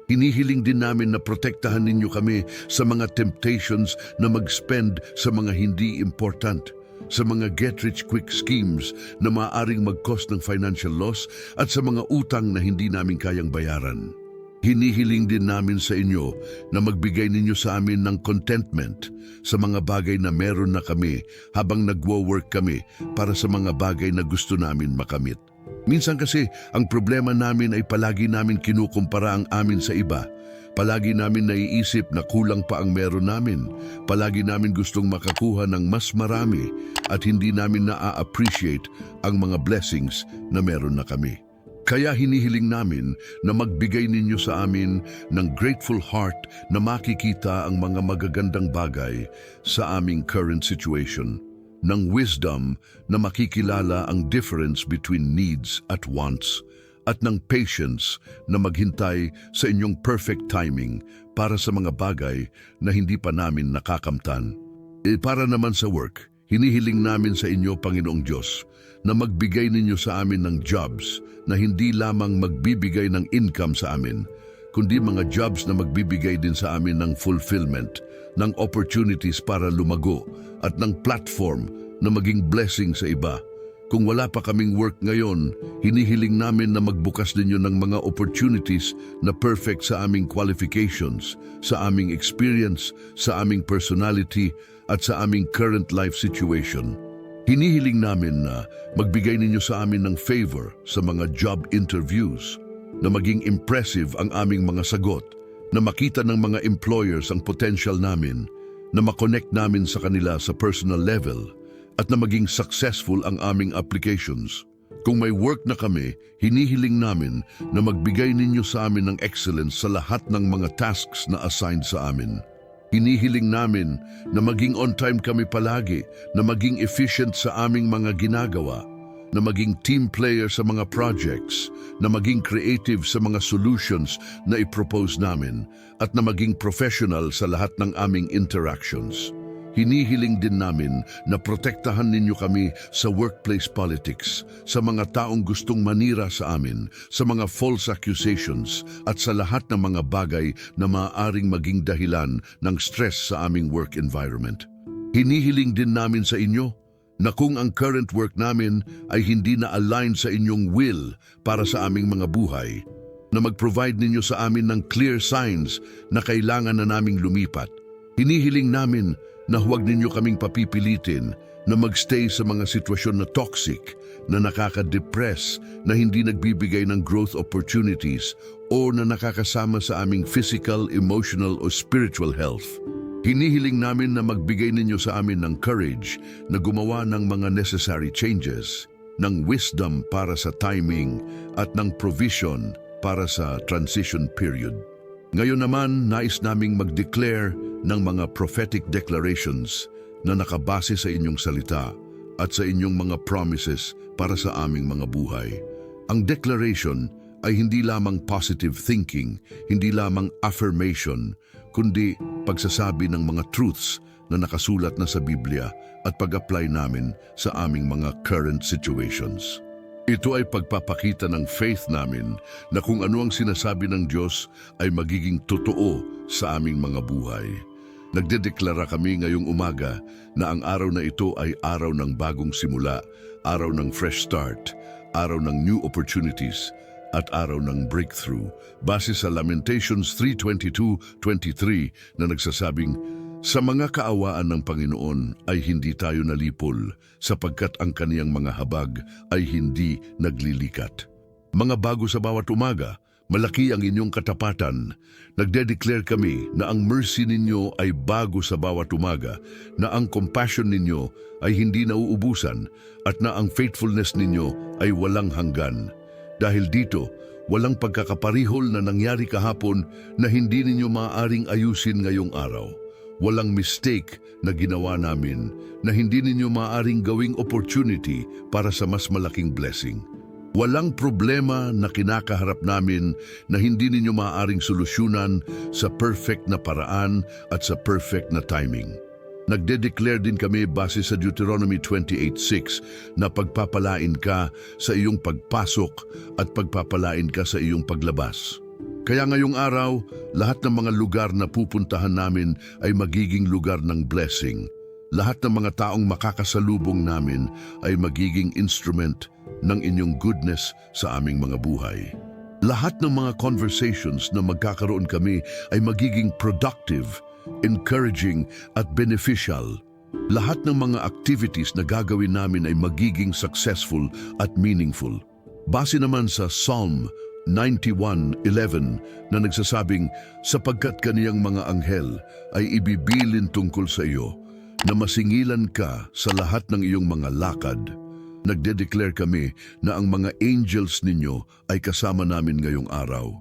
Hinihiling din namin na protektahan ninyo kami sa mga temptations na mag-spend sa mga hindi important, sa mga get-rich-quick schemes na maaaring mag-cost ng financial loss, at sa mga utang na hindi namin kayang bayaran. Hinihiling din namin sa inyo na magbigay ninyo sa amin ng contentment sa mga bagay na meron na kami habang nagwo-work kami para sa mga bagay na gusto namin makamit. Minsan kasi ang problema namin ay palagi namin kinukumpara ang amin sa iba. Palagi namin naiisip na kulang pa ang meron namin. Palagi namin gustong makakuha ng mas marami at hindi namin na-appreciate ang mga blessings na meron na kami. Kaya hinihiling namin na magbigay ninyo sa amin ng grateful heart na makikita ang mga magagandang bagay sa aming current situation, ng wisdom na makikilala ang difference between needs at wants, at ng patience na maghintay sa inyong perfect timing para sa mga bagay na hindi pa namin nakakamtan. Para naman sa work, hinihiling namin sa inyo, Panginoong Diyos, na magbigay ninyo sa amin ng jobs na hindi lamang magbibigay ng income sa amin, kundi mga jobs na magbibigay din sa amin ng fulfillment, ng opportunities para lumago, at ng platform na maging blessing sa iba. Kung wala pa kaming work ngayon, hinihiling namin na magbukas ninyo ng mga opportunities na perfect sa aming qualifications, sa aming experience, sa aming personality, at sa aming current life situation. Hinihiling namin na magbigay ninyo sa amin ng favor sa mga job interviews, na maging impressive ang aming mga sagot, na makita ng mga employers ang potential namin, na makonect namin sa kanila sa personal level, at na maging successful ang aming applications. Kung may work na kami, hinihiling namin na magbigay ninyo sa amin ng excellence sa lahat ng mga tasks na assigned sa amin. Hinihiling namin na maging on time kami palagi, na maging efficient sa aming mga ginagawa, na maging team player sa mga projects, na maging creative sa mga solutions na ipropose namin, at na maging professional sa lahat ng aming interactions. Hinihiling din namin na protektahan ninyo kami sa workplace politics, sa mga taong gustong manira sa amin, sa mga false accusations, at sa lahat ng mga bagay na maaaring maging dahilan ng stress sa aming work environment. Hinihiling din namin sa inyo na kung ang current work namin ay hindi na align sa inyong will para sa aming mga buhay, na mag-provide ninyo sa amin ng clear signs na kailangan na naming lumipat. Hinihiling namin na huwag ninyo kaming papipilitin na magstay sa mga sitwasyon na toxic, na nakaka-depress, na hindi nagbibigay ng growth opportunities, o na nakakasama sa aming physical, emotional o spiritual health. Hinihiling namin na magbigay ninyo sa amin ng courage na gumawa ng mga necessary changes, ng wisdom para sa timing, at ng provision para sa transition period. Ngayon naman, nais naming mag-declare ng mga prophetic declarations na nakabase sa inyong salita at sa inyong mga promises para sa aming mga buhay. Ang declaration ay hindi lamang positive thinking, hindi lamang affirmation, kundi pagsasabi ng mga truths na nakasulat na sa Biblia at pag-apply namin sa aming mga current situations. Ito ay pagpapakita ng faith namin na kung ano ang sinasabi ng Diyos ay magiging totoo sa aming mga buhay. Nagdedeklara kami ngayong umaga na ang araw na ito ay araw ng bagong simula, araw ng fresh start, araw ng new opportunities, at araw ng breakthrough. Base sa Lamentations 3:22-23 na nagsasabing, sa mga kaawaan ng Panginoon ay hindi tayo nalipol, sapagkat ang kaniyang mga habag ay hindi naglilikat. Mga bago sa bawat umaga, malaki ang inyong katapatan. Nagde-declare kami na ang mercy ninyo ay bago sa bawat umaga, na ang compassion ninyo ay hindi nauubusan, at na ang faithfulness ninyo ay walang hanggan. Dahil dito, walang pagkakaparihol na nangyari kahapon na hindi ninyo maaaring ayusin ngayong araw. Walang mistake na ginawa namin na hindi ninyo maaaring gawing opportunity para sa mas malaking blessing. Walang problema na kinakaharap namin na hindi ninyo maaaring solusyonan sa perfect na paraan at sa perfect na timing. Nagde-declare din kami base sa Deuteronomy 28:6 na pagpapalain ka sa iyong pagpasok at pagpapalain ka sa iyong paglabas. Kaya ngayong araw, lahat ng mga lugar na pupuntahan namin ay magiging lugar ng blessing. Lahat ng mga taong makakasalubong namin ay magiging instrument ng inyong goodness sa aming mga buhay. Lahat ng mga conversations na magkakaroon kami ay magiging productive, encouraging at beneficial. Lahat ng mga activities na gagawin namin ay magiging successful at meaningful. Base naman sa Psalm 91:11 na nagsasabing, sapagkat kaniyang mga anghel ay ibibilin tungkol sa iyo, na masingilan ka sa lahat ng iyong mga lakad. Nagde-declare kami na ang mga angels ninyo ay kasama namin ngayong araw,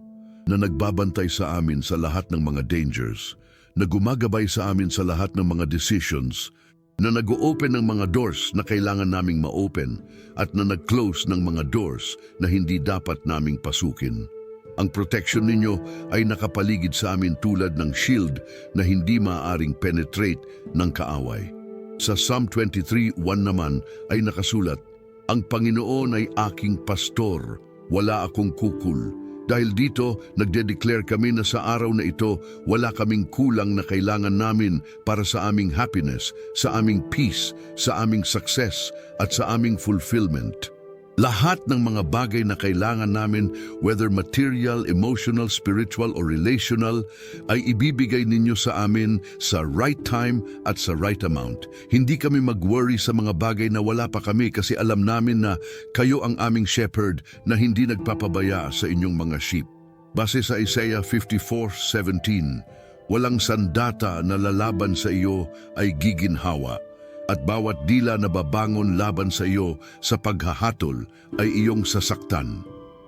na nagbabantay sa amin sa lahat ng mga dangers, na gumagabay sa amin sa lahat ng mga decisions, na nag-o-open ng mga doors na kailangan naming ma-open at na nag-close ng mga doors na hindi dapat naming pasukin. Ang protection ninyo ay nakapaligid sa amin tulad ng shield na hindi maaaring penetrate ng kaaway. Sa Psalm 23:1 naman ay nakasulat, ang Panginoon ay aking pastor, wala akong kukul. Dahil dito, nagde-declare kami na sa araw na ito, wala kaming kulang na kailangan namin para sa aming happiness, sa aming peace, sa aming success, at sa aming fulfillment. Lahat ng mga bagay na kailangan namin, whether material, emotional, spiritual, or relational, ay ibibigay ninyo sa amin sa right time at sa right amount. Hindi kami mag-worry sa mga bagay na wala pa kami kasi alam namin na kayo ang aming shepherd na hindi nagpapabaya sa inyong mga sheep. Base sa Isaiah 54:17, walang sandata na lalaban sa iyo ay giginhawa, at bawat dila na babangon laban sa iyo sa paghahatol ay iyong sasaktan.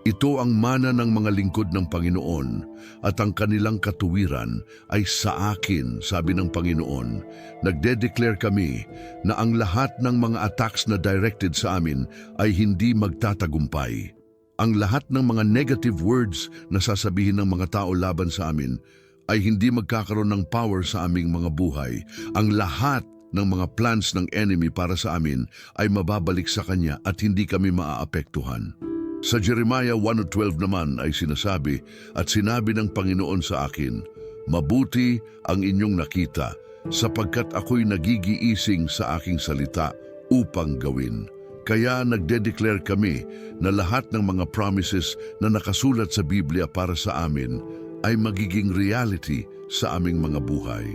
Ito ang mana ng mga lingkod ng Panginoon, at ang kanilang katuwiran ay sa akin, sabi ng Panginoon. Nagde-declare kami na ang lahat ng mga attacks na directed sa amin ay hindi magtatagumpay. Ang lahat ng mga negative words na sasabihin ng mga tao laban sa amin ay hindi magkakaroon ng power sa aming mga buhay. Ang lahat ng mga plans ng enemy para sa amin ay mababalik sa kanya at hindi kami maaapektuhan. Sa Jeremiah 1:12 naman ay sinasabi, at sinabi ng Panginoon sa akin, mabuti ang inyong nakita, sapagkat ako'y nagigiising sa aking salita upang gawin. Kaya nagde-declare kami na lahat ng mga promises na nakasulat sa Biblia para sa amin ay magiging reality sa aming mga buhay.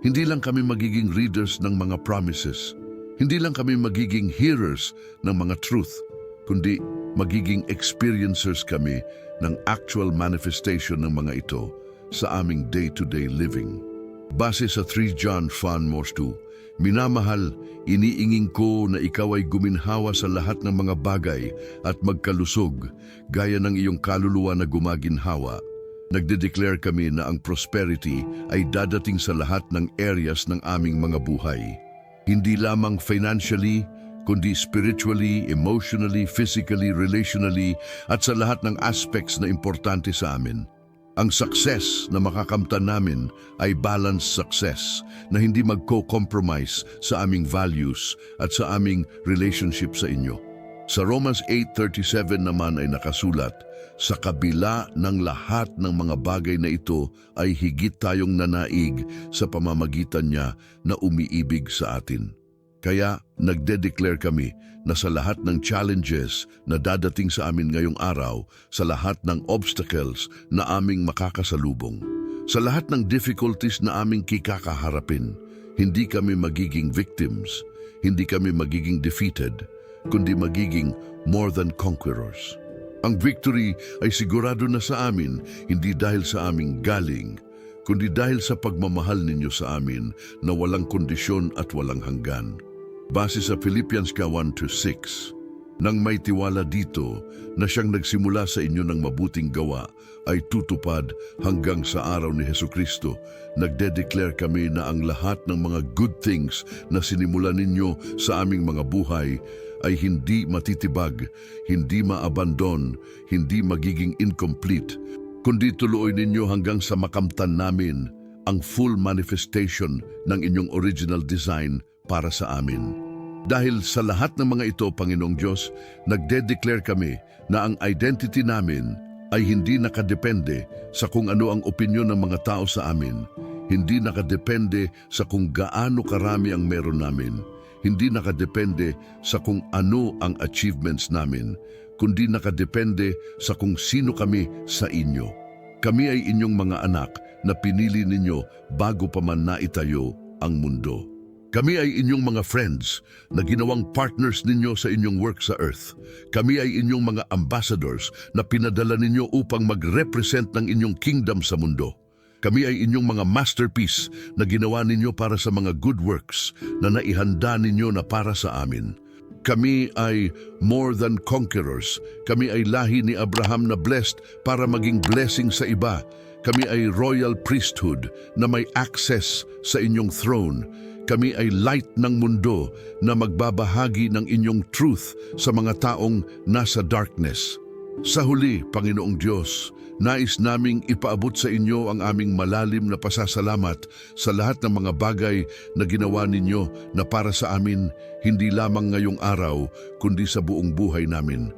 Hindi lang kami magiging readers ng mga promises. Hindi lang kami magiging hearers ng mga truth, kundi magiging experiencers kami ng actual manifestation ng mga ito sa aming day-to-day living. Base sa 3 John 1:2, minamahal, iniinging ko na ikaw ay guminhawa sa lahat ng mga bagay at magkalusog, gaya ng iyong kaluluwa na gumaginhawa. Nagde-declare kami na ang prosperity ay dadating sa lahat ng areas ng aming mga buhay. Hindi lamang financially, kundi spiritually, emotionally, physically, relationally, at sa lahat ng aspects na importante sa amin. Ang success na makakamtan namin ay balanced success na hindi magko-compromise sa aming values at sa aming relationship sa inyo. Sa Romans 8:37 naman ay nakasulat, sa kabila ng lahat ng mga bagay na ito ay higit tayong nanaig sa pamamagitan niya na umiibig sa atin. Kaya nagde-declare kami na sa lahat ng challenges na dadating sa amin ngayong araw, sa lahat ng obstacles na aming makakasalubong, sa lahat ng difficulties na aming kikakaharapin, hindi kami magiging victims, hindi kami magiging defeated, kundi magiging more than conquerors. Ang victory ay sigurado na sa amin, hindi dahil sa aming galing, kundi dahil sa pagmamahal ninyo sa amin na walang kondisyon at walang hanggan. Base sa Philippians 1:6, nang may tiwala dito na siyang nagsimula sa inyo ng mabuting gawa ay tutupad hanggang sa araw ni Hesukristo, nagde-declare kami na ang lahat ng mga good things na sinimulan ninyo sa aming mga buhay ay hindi matitibag, hindi maabandon, hindi magiging incomplete, kundi tuloy ninyo hanggang sa makamtan namin ang full manifestation ng inyong original design para sa amin. Dahil sa lahat ng mga ito, Panginoong Diyos, nagde-declare kami na ang identity namin ay hindi nakadepende sa kung ano ang opinyon ng mga tao sa amin, hindi nakadepende sa kung gaano karami ang meron namin, hindi nakadepende sa kung ano ang achievements namin, kundi nakadepende sa kung sino kami sa inyo. Kami ay inyong mga anak na pinili ninyo bago pa man naitayo ang mundo. Kami ay inyong mga friends na ginawang partners ninyo sa inyong work sa earth. Kami ay inyong mga ambassadors na pinadala ninyo upang mag-represent ng inyong kingdom sa mundo. Kami ay inyong mga masterpiece na ginawa ninyo para sa mga good works na naihanda ninyo na para sa amin. Kami ay more than conquerors. Kami ay lahi ni Abraham na blessed para maging blessing sa iba. Kami ay royal priesthood na may access sa inyong throne. Kami ay light ng mundo na magbabahagi ng inyong truth sa mga taong nasa darkness. Sa huli, Panginoong Diyos, nais naming ipaabot sa inyo ang aming malalim na pasasalamat sa lahat ng mga bagay na ginawa ninyo na para sa amin, hindi lamang ngayong araw, kundi sa buong buhay namin.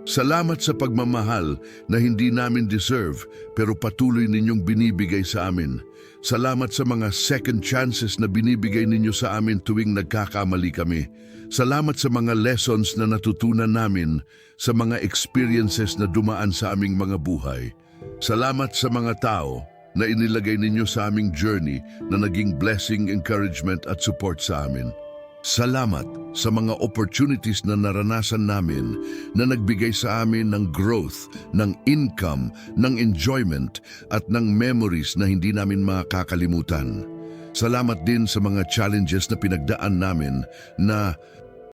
Salamat sa pagmamahal na hindi namin deserve pero patuloy ninyong binibigay sa amin. Salamat sa mga second chances na binibigay ninyo sa amin tuwing nagkakamali kami. Salamat sa mga lessons na natutunan namin sa mga experiences na dumaan sa aming mga buhay. Salamat sa mga tao na inilagay ninyo sa aming journey na naging blessing, encouragement at support sa amin. Salamat sa mga opportunities na naranasan namin na nagbigay sa amin ng growth, ng income, ng enjoyment at ng memories na hindi namin makakalimutan. Salamat din sa mga challenges na pinagdaan namin na